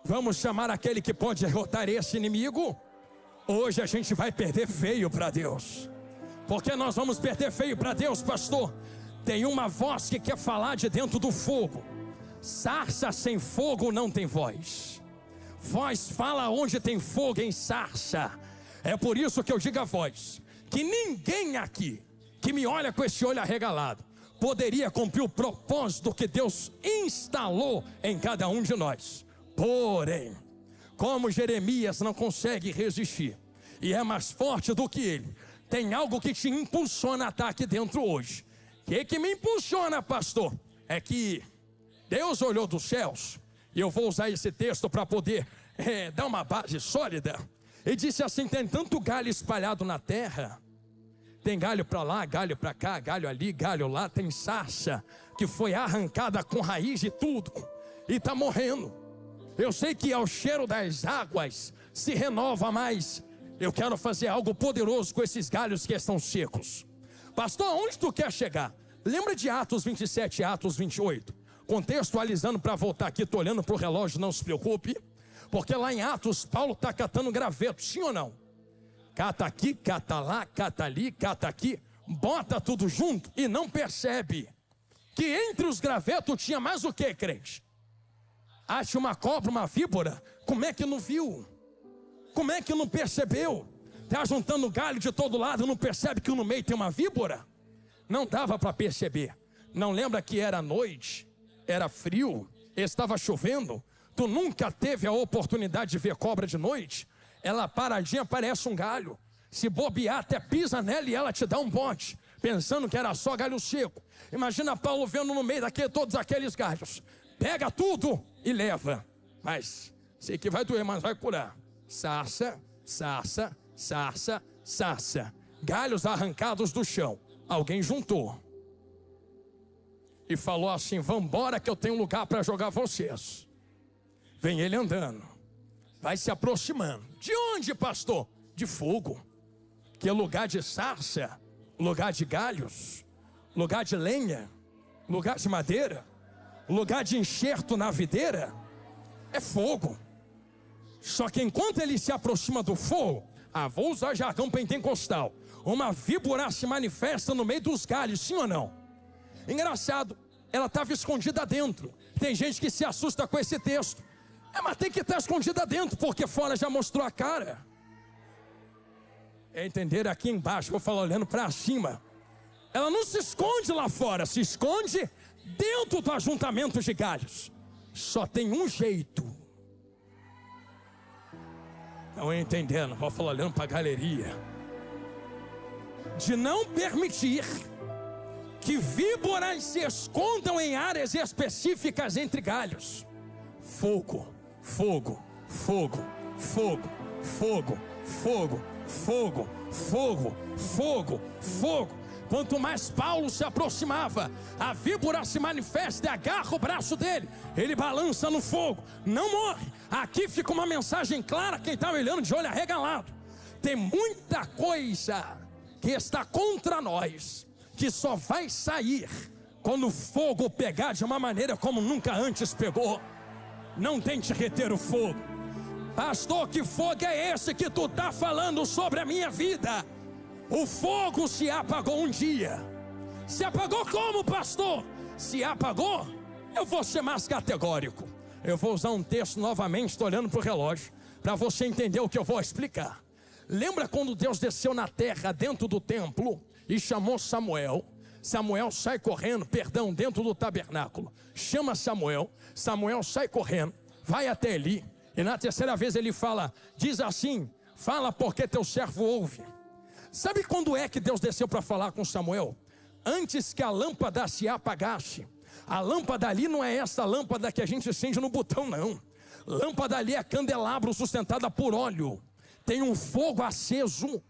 Vamos chamar aquele que pode derrotar esse inimigo? Hoje a gente vai perder feio para Deus. Porque nós vamos perder feio para Deus, pastor? Tem uma voz que quer falar de dentro do fogo. Sarça sem fogo não tem voz. Voz fala onde tem fogo em sarça. É por isso que eu digo a voz, que ninguém aqui que me olha com esse olho arregalado poderia cumprir o propósito que Deus instalou em cada um de nós. Porém, como Jeremias não consegue resistir e é mais forte do que ele, tem algo que te impulsiona a estar aqui dentro hoje. O que me impulsiona, pastor? É que Deus olhou dos céus, e eu vou usar esse texto para poder dar uma base sólida, e disse assim: tem tanto galho espalhado na terra. Tem galho para lá, galho para cá, galho ali, galho lá. Tem sarça que foi arrancada com raiz e tudo, e está morrendo. Eu sei que ao cheiro das águas se renova, mas eu quero fazer algo poderoso com esses galhos que estão secos. Pastor, aonde tu quer chegar? Lembra de Atos 27 e Atos 28? Contextualizando para voltar aqui, estou olhando para o relógio, não se preocupe. Porque lá em Atos, Paulo está catando graveto, sim ou não? Cata aqui, cata lá, cata ali, cata aqui, bota tudo junto e não percebe que entre os gravetos tinha mais o que, crente? Acha uma cobra, uma víbora? Como é que não viu? Como é que não percebeu? Está juntando galho de todo lado e não percebe que no meio tem uma víbora? Não dava para perceber. Não lembra que era noite, era frio, estava chovendo? Tu nunca teve a oportunidade de ver cobra de noite? Ela paradinha parece um galho. Se bobear até pisa nela e ela te dá um bote, pensando que era só galho seco. Imagina Paulo vendo no meio todos aqueles galhos. Pega tudo e leva. Mas sei que vai doer, mas vai curar. Sarça, sarça, sarça, sarça. Galhos arrancados do chão. Alguém juntou e falou assim: vambora que eu tenho lugar para jogar vocês. Vem ele andando, vai se aproximando. De onde, pastor? De fogo. Que é lugar de sarça, lugar de galhos, lugar de lenha, lugar de madeira, lugar de enxerto na videira. É fogo. Só que enquanto ele se aproxima do fogo, vou usar jargão pentecostal, uma víbora se manifesta no meio dos galhos, sim ou não? Engraçado, ela estava escondida dentro. Tem gente que se assusta com esse texto. Mas tem que estar escondida dentro, porque fora já mostrou a cara. Entenderam? Aqui embaixo, vou falar olhando para cima. Ela não se esconde lá fora, se esconde dentro do ajuntamento de galhos. Só tem um jeito. Não entendendo, vou falar olhando para a galeria. De não permitir que víboras se escondam em áreas específicas entre galhos. Fogo, fogo, fogo, fogo, fogo, fogo, fogo, fogo, fogo, fogo. Quanto mais Paulo se aproximava, a víbora se manifesta e agarra o braço dele. Ele balança no fogo, não morre. Aqui fica uma mensagem clara, quem está olhando de olho arregalado. Tem muita coisa que está contra nós, que só vai sair quando o fogo pegar de uma maneira como nunca antes pegou. Não tente reter o fogo. Pastor, que fogo é esse que tu está falando sobre a minha vida? O fogo se apagou um dia. Se apagou como, pastor? Se apagou Eu vou ser mais categórico. Eu vou usar um texto novamente, estou olhando para o relógio, para você entender o que eu vou explicar. Lembra quando Deus desceu na terra dentro do templo e chamou Samuel? Samuel sai correndo, dentro do tabernáculo. Chama Samuel, Samuel sai correndo, vai até Eli. E na terceira vez ele fala, diz assim, fala porque teu servo ouve. Sabe quando é que Deus desceu para falar com Samuel? Antes que a lâmpada se apagasse. A lâmpada ali não é essa lâmpada que a gente acende no botão, não. Lâmpada ali é candelabro sustentada por óleo. Tem um fogo aceso.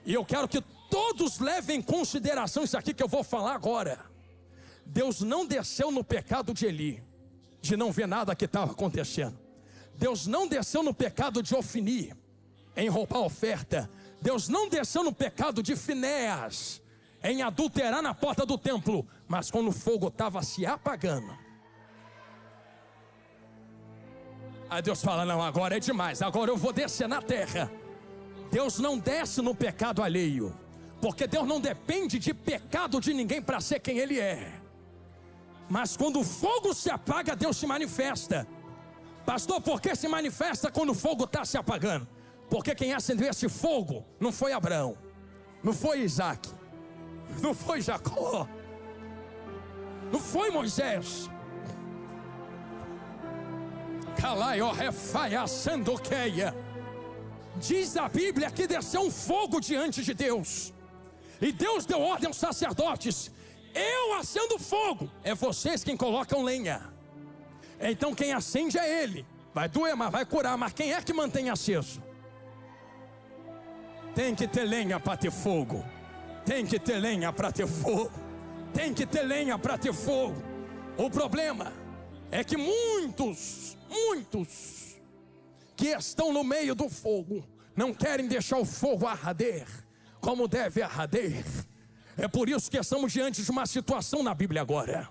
E eu quero que todos levem em consideração isso aqui que eu vou falar agora. Deus não desceu no pecado de Eli, de não ver nada que estava acontecendo. Deus não desceu no pecado de Ofni, em roubar a oferta. Deus não desceu no pecado de Finéas, em adulterar na porta do templo. Mas quando o fogo estava se apagando, aí Deus fala, não, agora é demais, agora eu vou descer na terra. Deus não desce no pecado alheio, porque Deus não depende de pecado de ninguém para ser quem Ele é. Mas quando o fogo se apaga, Deus se manifesta. Pastor, por que se manifesta quando o fogo está se apagando? Porque quem acendeu esse fogo não foi Abraão, não foi Isaac, não foi Jacó, não foi Moisés. Diz a Bíblia que desceu um fogo diante de Deus, e Deus deu ordem aos sacerdotes, eu acendo fogo, é vocês quem colocam lenha. Então quem acende é Ele. Vai doer, mas vai curar. Mas quem é que mantém aceso? Tem que ter lenha para ter fogo. Tem que ter lenha para ter fogo. Tem que ter lenha para ter fogo. O problema é que muitos que estão no meio do fogo não querem deixar o fogo arder como deve arder. É por isso que estamos diante de uma situação na Bíblia agora.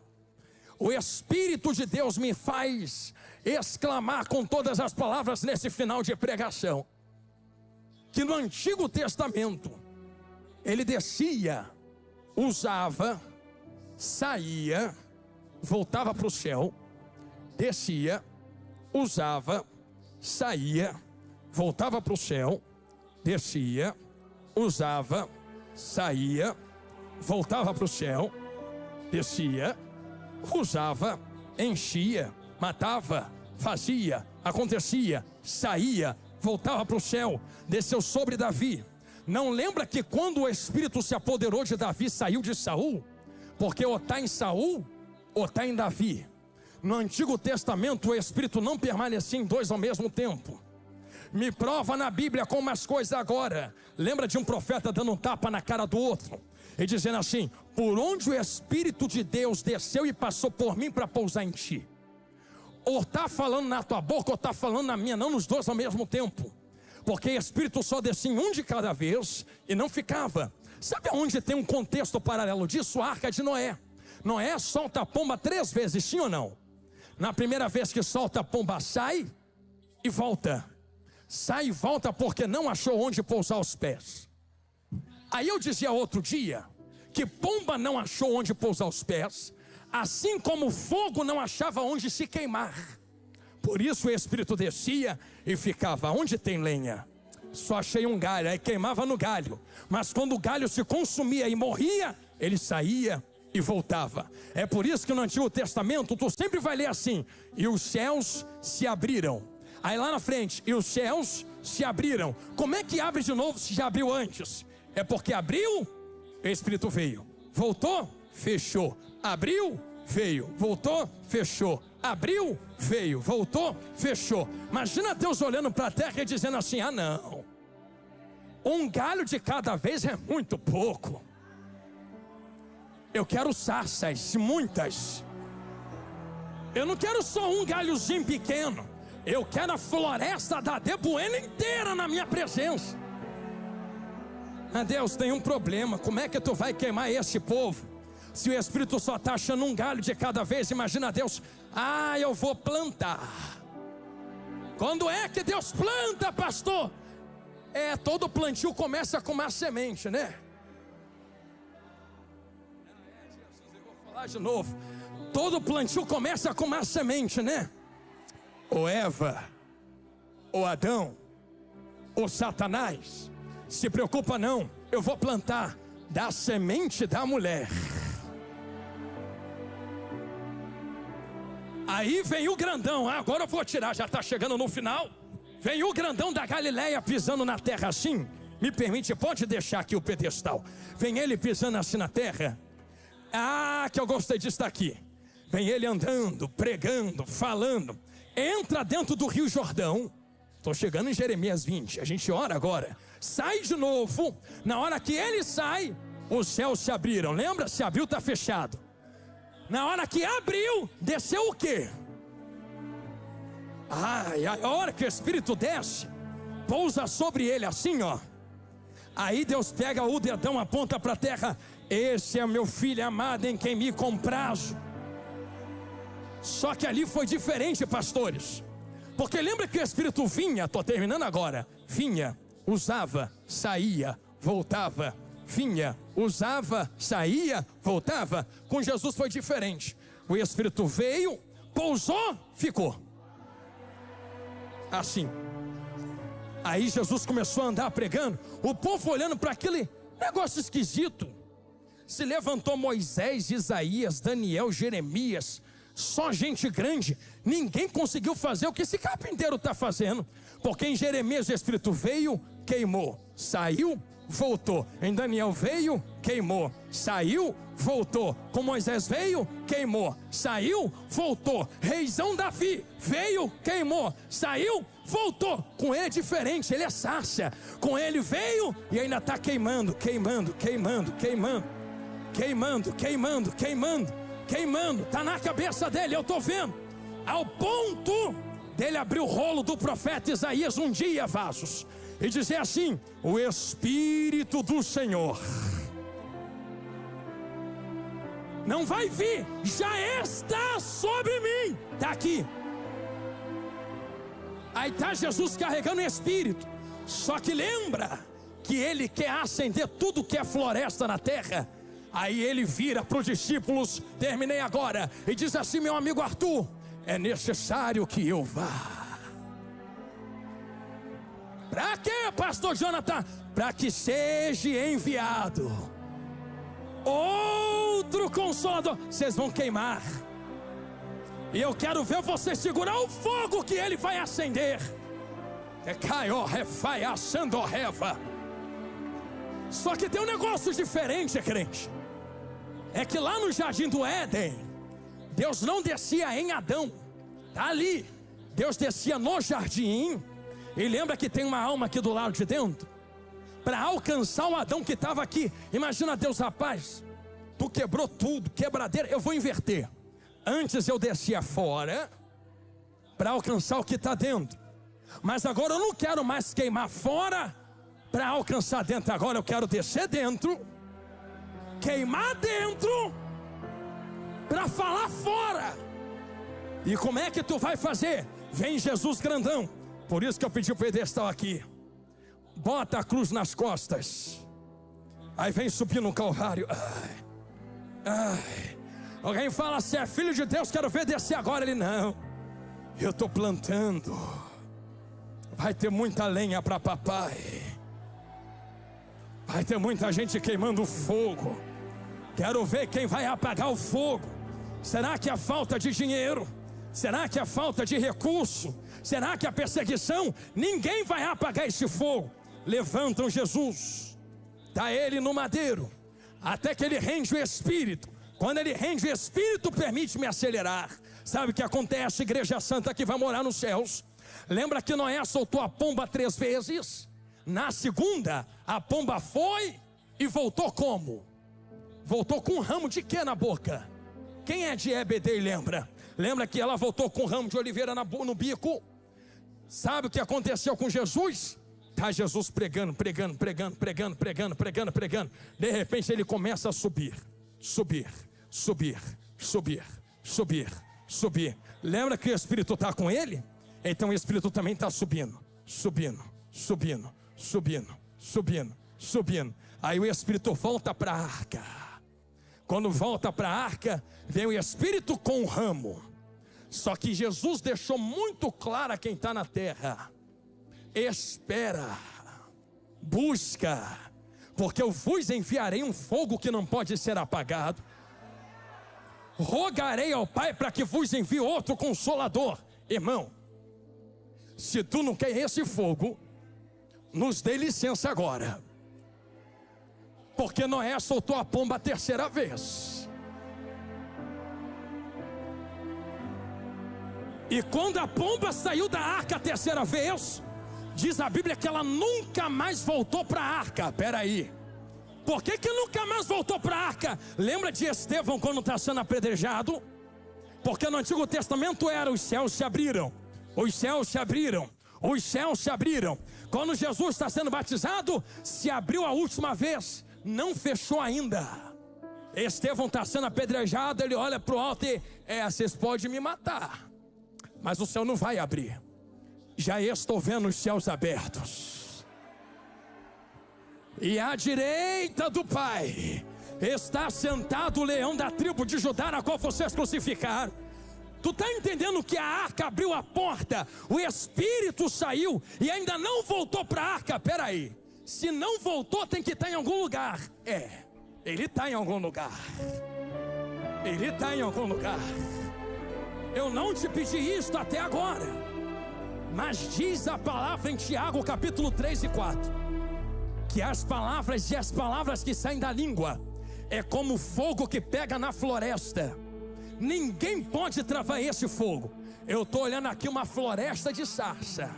O Espírito de Deus me faz exclamar com todas as palavras nesse final de pregação, que no Antigo Testamento Ele descia, usava, saía, voltava para o céu, descia, usava, saía, voltava para o céu, descia, usava, saía, voltava para o céu, descia, usava, enchia, matava, fazia, acontecia, saía, voltava para o céu, desceu sobre Davi. Não lembra que quando o Espírito se apoderou de Davi, saiu de Saul? Porque ou está em Saul, ou está em Davi. No Antigo Testamento o Espírito não permanecia em dois ao mesmo tempo. Me prova na Bíblia como as coisas agora. Lembra de um profeta dando um tapa na cara do outro e dizendo assim, por onde o Espírito de Deus desceu e passou por mim para pousar em ti. Ou está falando na tua boca ou está falando na minha, não nos dois ao mesmo tempo. Porque o Espírito só descia em um de cada vez e não ficava. Sabe aonde tem um contexto paralelo disso? A arca de Noé. Noé solta a pomba 3 vezes, sim ou não? Na primeira vez que solta a pomba, sai e volta. Sai e volta porque não achou onde pousar os pés. Aí eu dizia outro dia que pomba não achou onde pousar os pés, assim como o fogo não achava onde se queimar. Por isso o Espírito descia e ficava, onde tem lenha? Só achei um galho, aí queimava no galho. Mas quando o galho se consumia e morria, ele saía e voltava. É por isso que no Antigo Testamento tu sempre vai ler assim, e os céus se abriram. Aí lá na frente, e os céus se abriram. Como é que abre de novo se já abriu antes? É porque abriu, o Espírito veio. Voltou, fechou. Abriu, veio. Voltou, fechou. Abriu, veio. Voltou, fechou. Imagina Deus olhando para a terra e dizendo assim, ah não, um galho de cada vez é muito pouco. Eu quero sarças, muitas. Eu não quero só um galhozinho pequeno. Eu quero a floresta da Debuena inteira na minha presença. Ah, Deus, tem um problema. Como é que tu vai queimar esse povo? Se o Espírito só está achando um galho de cada vez, imagina Deus. Ah, eu vou plantar. Quando é que Deus planta, pastor? Todo plantio começa com uma semente, né? Eu vou falar de novo. Todo plantio começa com uma semente, né? Ou Eva, ou Adão, ou Satanás. Se preocupa não, eu vou plantar da semente da mulher. Aí vem o grandão, agora eu vou tirar, já está chegando no final. Vem o grandão da Galileia pisando na terra assim. Me permite, pode deixar aqui o pedestal. Vem ele pisando assim na terra. Ah, que eu gostei disso daqui. Vem ele andando, pregando, falando. Entra dentro do Rio Jordão. Estou chegando em Jeremias 20, a gente ora agora. Sai de novo. Na hora que ele sai, os céus se abriram. Lembra? Se abriu, está fechado. Na hora que abriu, desceu o quê? A hora que o Espírito desce, pousa sobre ele assim, ó. Aí Deus pega o dedão, aponta para a terra. Esse é meu filho amado em quem me comprazo. Só que ali foi diferente, pastores. Porque lembra que o Espírito vinha, estou terminando agora. Vinha, usava, saía, voltava. Vinha, usava, saía, voltava. Com Jesus foi diferente. O Espírito veio, pousou, ficou. Assim. Aí Jesus começou a andar pregando. O povo olhando para aquele negócio esquisito. Se levantou Moisés, Isaías, Daniel, Jeremias. Só gente grande. Ninguém conseguiu fazer o que esse carpinteiro está fazendo. Porque em Jeremias o Espírito veio, queimou, saiu, voltou. Em Daniel veio, queimou, saiu, voltou. Com Moisés veio, queimou, saiu, voltou. Reizão Davi veio, queimou, saiu, voltou. Com ele é diferente, ele é sarça. Com ele veio e ainda está queimando, queimando, queimando, queimando, queimando, queimando, queimando, queimando. Está na cabeça dele, eu estou vendo. Ao ponto dele abrir o rolo do profeta Isaías um dia, vasos, e dizer assim: o Espírito do Senhor não vai vir, já está sobre mim. Está aqui. Aí está Jesus carregando o Espírito. Só que lembra que ele quer acender tudo que é floresta na terra. Aí ele vira para os discípulos, terminei agora, e diz assim: meu amigo Arthur, é necessário que eu vá. Para quê, pastor Jonathan? Para que seja enviado outro consolador. Vocês vão queimar. E eu quero ver você segurar o fogo que ele vai acender. Só que tem um negócio diferente, crente. É que lá no jardim do Éden, Deus não descia em Adão. Está ali. Deus descia no jardim. E lembra que tem uma alma aqui do lado de dentro? Para alcançar o Adão que estava aqui. Imagina Deus, rapaz, tu quebrou tudo, quebradeira. Eu vou inverter. Antes eu descia fora para alcançar o que está dentro. Mas agora eu não quero mais queimar fora para alcançar dentro. Agora eu quero descer dentro, queimar dentro para falar fora. E como é que tu vai fazer? Vem Jesus grandão. Por isso que eu pedi o pedestal aqui. Bota a cruz nas costas. Aí vem subir no Calvário. Ai, ai. Alguém fala: se é filho de Deus, quero ver descer agora. Ele: não, eu estou plantando. Vai ter muita lenha para papai. Vai ter muita gente queimando fogo. Quero ver quem vai apagar o fogo. Será que a falta de dinheiro? Será que a falta de recurso? Será que a perseguição? Ninguém vai apagar esse fogo. Levantam Jesus, dá ele no madeiro, até que ele rende o Espírito. Quando ele rende o Espírito, permite-me acelerar. Sabe o que acontece, igreja santa que vai morar nos céus? Lembra que Noé soltou a pomba 3 vezes? Na segunda, a pomba foi e voltou como? Voltou com um ramo de quê na boca? Quem é de EBD lembra? Lembra que ela voltou com um ramo de oliveira no bico? Sabe o que aconteceu com Jesus? Está Jesus pregando. De repente ele começa a subir. Lembra que o Espírito está com ele? Então o Espírito também está subindo. Aí o Espírito volta para a arca. Quando volta para a arca, vem o Espírito com o ramo. Só que Jesus deixou muito claro a quem está na terra: espera, busca, porque eu vos enviarei um fogo que não pode ser apagado. Rogarei ao Pai para que vos envie outro Consolador. Irmão, se tu não quer esse fogo, nos dê licença agora, porque Noé soltou a pomba a terceira vez. E quando a pomba saiu da arca a terceira vez, diz a Bíblia que ela nunca mais voltou para a arca. Peraí, por que nunca mais voltou para a arca? Lembra de Estevão quando está sendo apedrejado? Porque no Antigo Testamento era: os céus se abriram, os céus se abriram, os céus se abriram. Quando Jesus está sendo batizado, se abriu a última vez, não fechou ainda. Estevão está sendo apedrejado, ele olha para o alto e: vocês podem me matar, mas o céu não vai abrir. Já estou vendo os céus abertos. E à direita do Pai está sentado o leão da tribo de Judá, na qual vocês crucificaram. Tu está entendendo que a arca abriu a porta, o Espírito saiu e ainda não voltou para a arca? Peraí, se não voltou, tem que estar em algum lugar. Ele está em algum lugar. Ele está em algum lugar. Eu não te pedi isto até agora, mas diz a palavra em Tiago capítulo 3 e 4, que as palavras que saem da língua é como fogo que pega na floresta. Ninguém pode travar esse fogo. Eu estou olhando aqui uma floresta de sarça.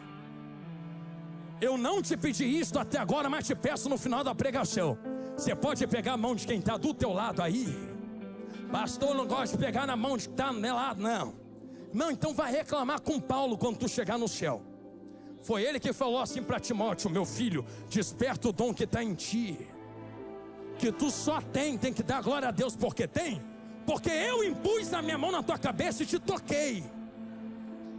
Eu não te pedi isto até agora, mas te peço no final da pregação. Você pode pegar a mão de quem está do teu lado aí? Pastor, não gosta de pegar na mão de quem está do meu lado, não. Não, então vai reclamar com Paulo quando tu chegar no céu. Foi ele que falou assim para Timóteo: meu filho, desperta o dom que está em ti, que tu só tem que dar glória a Deus porque tem. Porque eu impus a minha mão na tua cabeça e te toquei.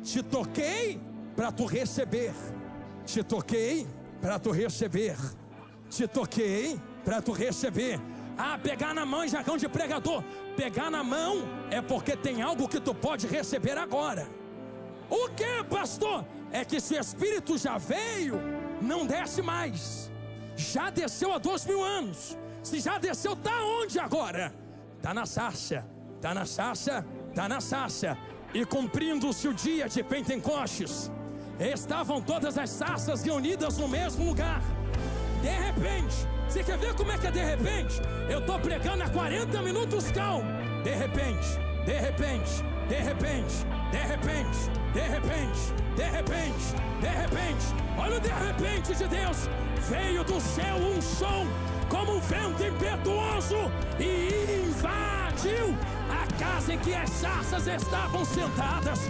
Te toquei para tu receber. Te toquei para tu receber. Te toquei para tu receber. Pegar na mão é jargão de pregador. Pegar na mão é porque tem algo que tu pode receber agora. O que, pastor? É que se o Espírito já veio, não desce mais. Já desceu há 2000 anos. Se já desceu, está onde agora? Está na sarça, está na sarça, está na sarça. E cumprindo-se o dia de Pentecostes, estavam todas as sarças reunidas no mesmo lugar. De repente, você quer ver como é que é de repente? Eu estou pregando há 40 minutos calmo. De repente, de repente, de repente, de repente, de repente, de repente, de repente, olha o de repente de Deus. Veio do céu um som como um vento impetuoso e invadiu a casa em que as sarças estavam sentadas,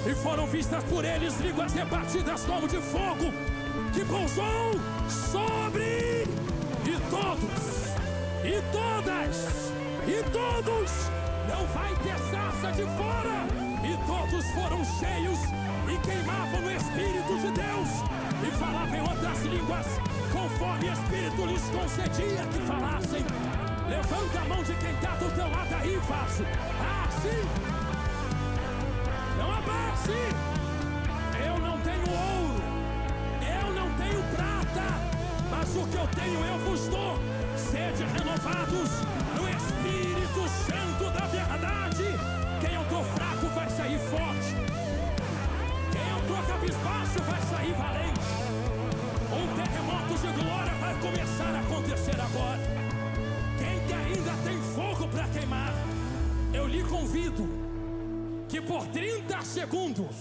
e foram vistas por eles línguas repartidas como de fogo, que pousou sobre e todos, e todas, e todos. Não vai ter sarça de fora. E todos foram cheios e queimavam no Espírito de Deus, e falavam em outras línguas, conforme o Espírito lhes concedia que falassem. Levanta a mão de quem está do teu lado aí, vaso. Sim. Não abaixe. Eu não tenho ouro, eu não tenho prata, mas o que eu tenho eu vos dou. Sede renovados no Espírito Santo da verdade. Quem eu tô fraco vai sair forte. Quem eu tô cabisbaixo vai sair valente. Um terremoto de glória vai começar a acontecer agora. Quem que ainda tem fogo para queimar, eu lhe convido que por 30 segundos,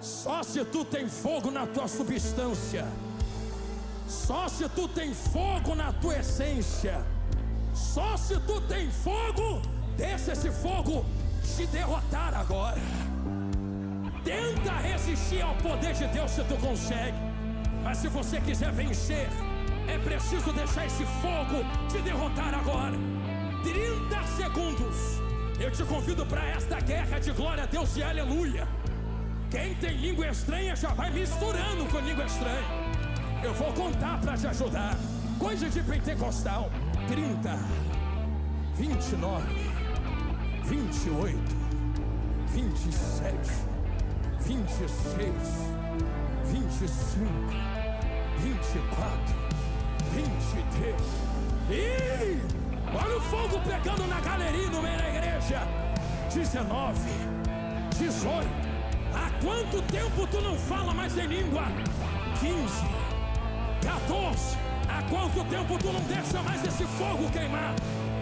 só se tu tem fogo na tua substância, só se tu tem fogo na tua essência, só se tu tem fogo, deixa esse fogo te derrotar agora. Tenta resistir ao poder de Deus se tu consegue, mas se você quiser vencer, é preciso deixar esse fogo te derrotar agora. 30 segundos. Eu te convido para esta guerra de glória a Deus e aleluia. Quem tem língua estranha já vai misturando com língua estranha. Eu vou contar para te ajudar. Coisa de pentecostal. 30, 29, 28, 27, 26, 25, 24, 23. Ih! Olha o fogo pegando na galeria no meio da igreja. 19, 18. Há quanto tempo tu não fala mais em língua? 15, 14. Há quanto tempo tu não deixa mais esse fogo queimar?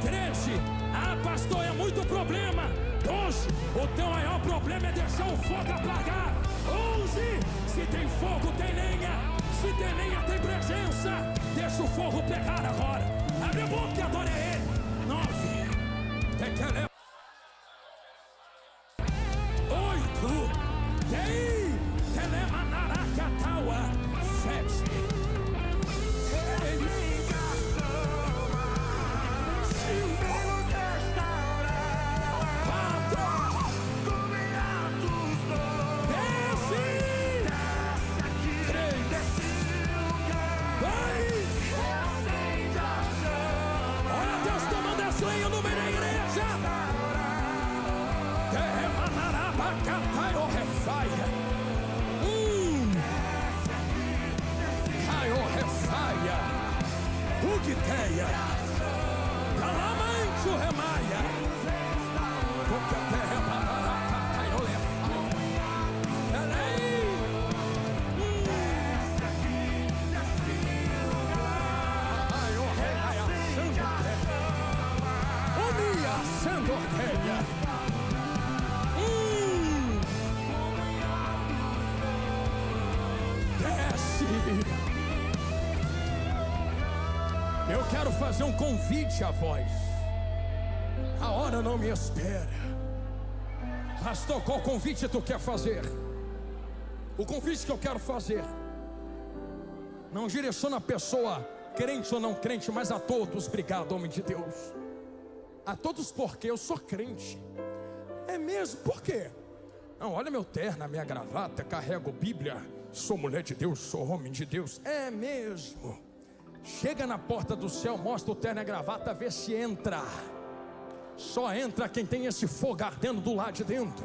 13. Ah, pastor, é muito problema. 12. O teu maior problema é deixar o fogo apagar. 11. Se tem fogo, tem lenha. Se tem lenha, tem presença. Deixa o fogo pegar agora. Abre a boca e adore a Ele. 9. 8. Dei. Telemanaracataua. 7. 6. Ugiteia, Calamante o Remaia, porque a terra é Manaraca, Taiolefa, Elei, Aio Reia, Sandoqueia, Unia, Sandoqueia, desce. Eu quero fazer um convite a vós. A hora não me espera. Pastor, qual convite tu quer fazer? O convite que eu quero fazer não direciona a pessoa, crente ou não crente, mas a todos. Obrigado, homem de Deus. A todos, porque eu sou crente. É mesmo? Por quê? Não, olha meu terno, minha gravata, carrego Bíblia, sou mulher de Deus, sou homem de Deus. É mesmo? Chega na porta do céu, mostra o terno e a gravata, vê se entra. Só entra quem tem esse fogo ardendo do lado de dentro.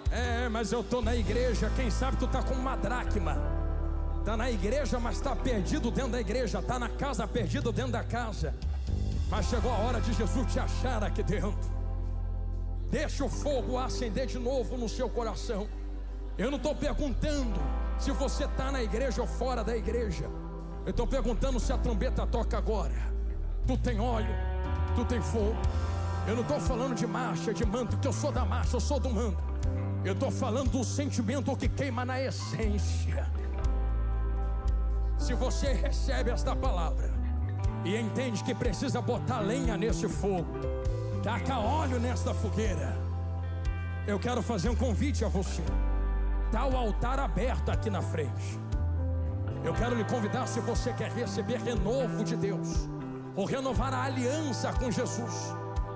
É, mas eu tô na igreja. Quem sabe tu tá com uma dracma. Tá na igreja, mas tá perdido dentro da igreja. Tá na casa, perdido dentro da casa. Mas chegou a hora de Jesus te achar aqui dentro. Deixa o fogo acender de novo no seu coração. Eu não estou perguntando se você está na igreja ou fora da igreja. Eu estou perguntando se a trombeta toca agora. Tu tem óleo, tu tem fogo. Eu não estou falando de marcha, de manto, que eu sou da marcha, eu sou do manto. Eu estou falando do sentimento que queima na essência. Se você recebe esta palavra e entende que precisa botar lenha nesse fogo, taca óleo nesta fogueira, eu quero fazer um convite a você. Está o altar aberto aqui na frente. Eu quero lhe convidar, se você quer receber renovo de Deus, ou renovar a aliança com Jesus.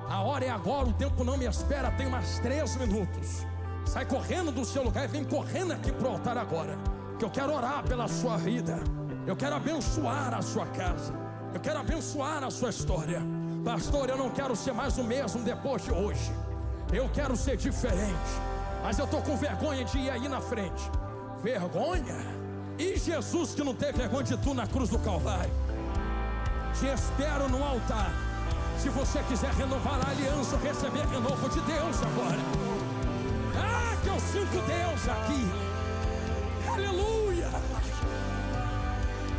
A hora é agora, o tempo não me espera, tem mais 3 minutos. Sai correndo do seu lugar e vem correndo aqui para o altar agora, que eu quero orar pela sua vida. Eu quero abençoar a sua casa. Eu quero abençoar a sua história. Pastor, eu não quero ser mais o mesmo depois de hoje. Eu quero ser diferente, mas eu estou com vergonha de ir aí na frente. Vergonha? E Jesus que não teve vergonha de tu na cruz do Calvário? Te espero no altar. Se você quiser renovar a aliança, receber renovo de Deus agora. Ah, que eu sinto Deus aqui. Aleluia.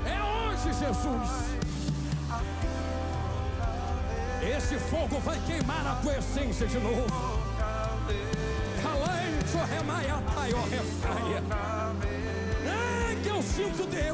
É hoje, Jesus. Esse fogo vai queimar a tua essência de novo. Calante, o remaia, tai, o refaia. Ah, que eu sinto Deus.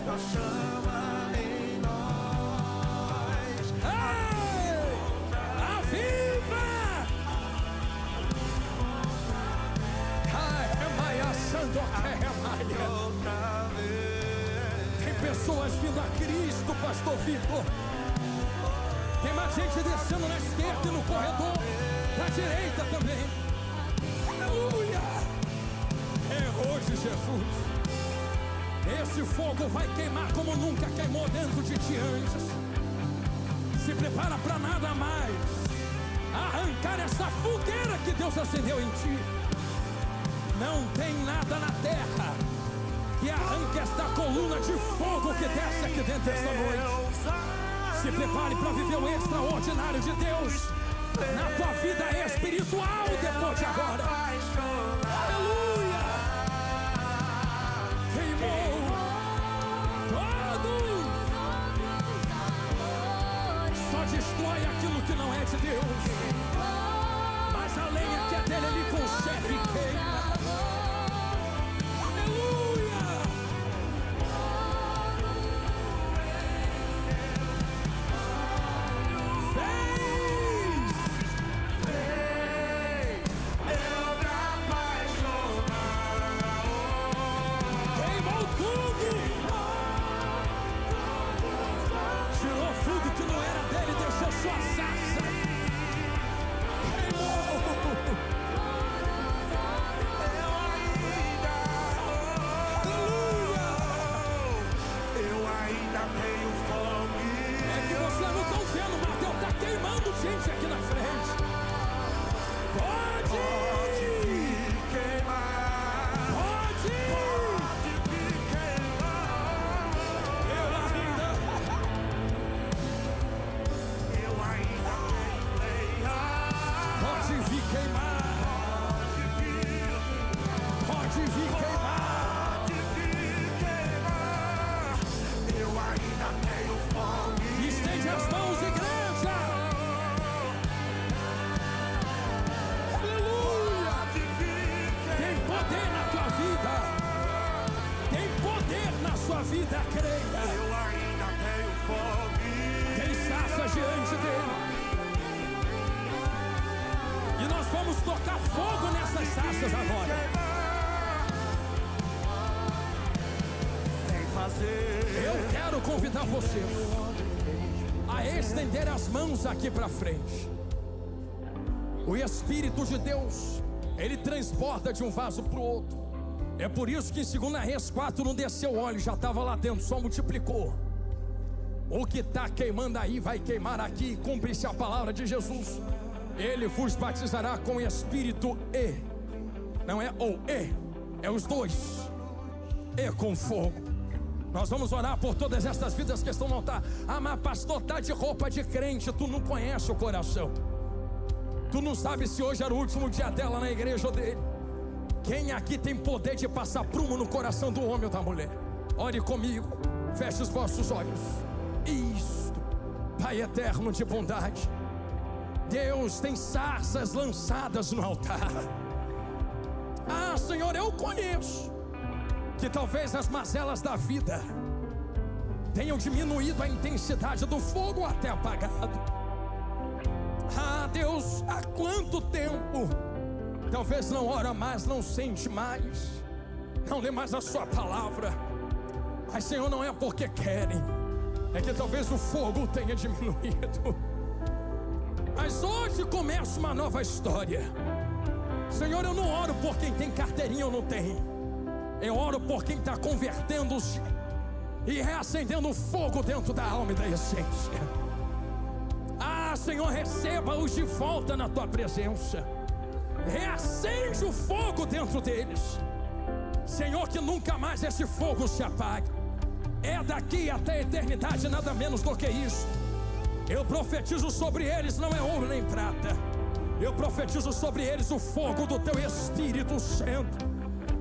Tem pessoas vindo a Cristo, pastor Vitor. Tem mais gente descendo na esquerda e no corredor da direita também. Aleluia. É hoje, Jesus. Esse fogo vai queimar como nunca queimou dentro de ti antes. Se prepara para nada mais arrancar essa fogueira que Deus acendeu em ti. Não tem nada na terra que arranque esta coluna de fogo que desce aqui dentro esta noite. Se prepare para viver o extraordinário de Deus na tua vida espiritual depois de agora. Aleluia! Queimou todos. Só destrói aquilo que não é de Deus, mas a lenha que é dele ele conserva e queima. Aleluia! Sua sarça aleluia! Eu ainda tenho fome. É que vocês não estão vendo, mas Deus está queimando gente aqui na frente. Pode queimar. Pode queimar. Pode vir queimar. Pode vir queimar. Eu ainda tenho fome. Estende as mãos, igreja. Aleluia. Tem poder na tua vida. Tem poder na sua vida, creia. Eu ainda tenho fome. Tem sarça diante dele. E nós vamos tocar fogo nessas sarças agora. Eu quero convidar você a estender as mãos aqui para frente. O Espírito de Deus, ele transborda de um vaso para o outro. É por isso que em 2 Reis 4 não desceu óleo, já estava lá dentro, só multiplicou. O que está queimando aí vai queimar aqui. Cumpre-se a palavra de Jesus. Ele vos batizará com Espírito e, não é ou e, é os dois, e com fogo. Nós vamos orar por todas estas vidas que estão no altar. Ah, mas pastor, tá de roupa de crente, tu não conhece o coração. Tu não sabe se hoje era o último dia dela na igreja ou dele. Quem aqui tem poder de passar prumo no coração do homem ou da mulher? Ore comigo, feche os vossos olhos. Isto, Pai eterno de bondade, Deus tem sarças lançadas no altar. Ah, Senhor, eu conheço que talvez as mazelas da vida tenham diminuído a intensidade do fogo até apagado. Ah, Deus, há quanto tempo talvez não ora mais, não sente mais, não lê mais a sua palavra. Mas Senhor, não é porque querem, é que talvez o fogo tenha diminuído. Mas hoje começa uma nova história. Senhor, eu não oro por quem tem carteirinha ou não tem. Eu oro por quem está convertendo-se e reacendendo o fogo dentro da alma e da essência. Ah, Senhor, receba-os de volta na tua presença. Reacende o fogo dentro deles. Senhor, que nunca mais esse fogo se apague. É daqui até a eternidade, nada menos do que isso. Eu profetizo sobre eles, não é ouro nem prata. Eu profetizo sobre eles o fogo do teu Espírito Santo.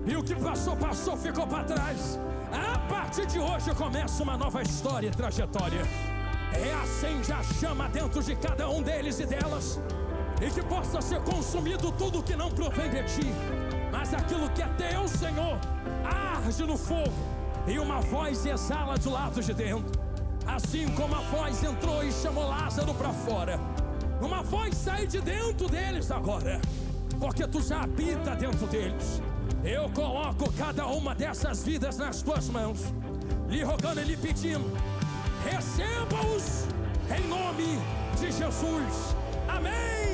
E o que passou, passou, ficou para trás. A partir de hoje começa uma nova história e trajetória. Reacende a chama dentro de cada um deles e delas. E que possa ser consumido tudo que não provém de ti. Mas aquilo que é teu, Senhor, arde no fogo. E uma voz exala do lado de dentro. Assim como a voz entrou e chamou Lázaro para fora, uma voz sai de dentro deles agora, porque tu já habita dentro deles. Eu coloco cada uma dessas vidas nas tuas mãos, lhe rogando e lhe pedindo, receba-os em nome de Jesus. Amém.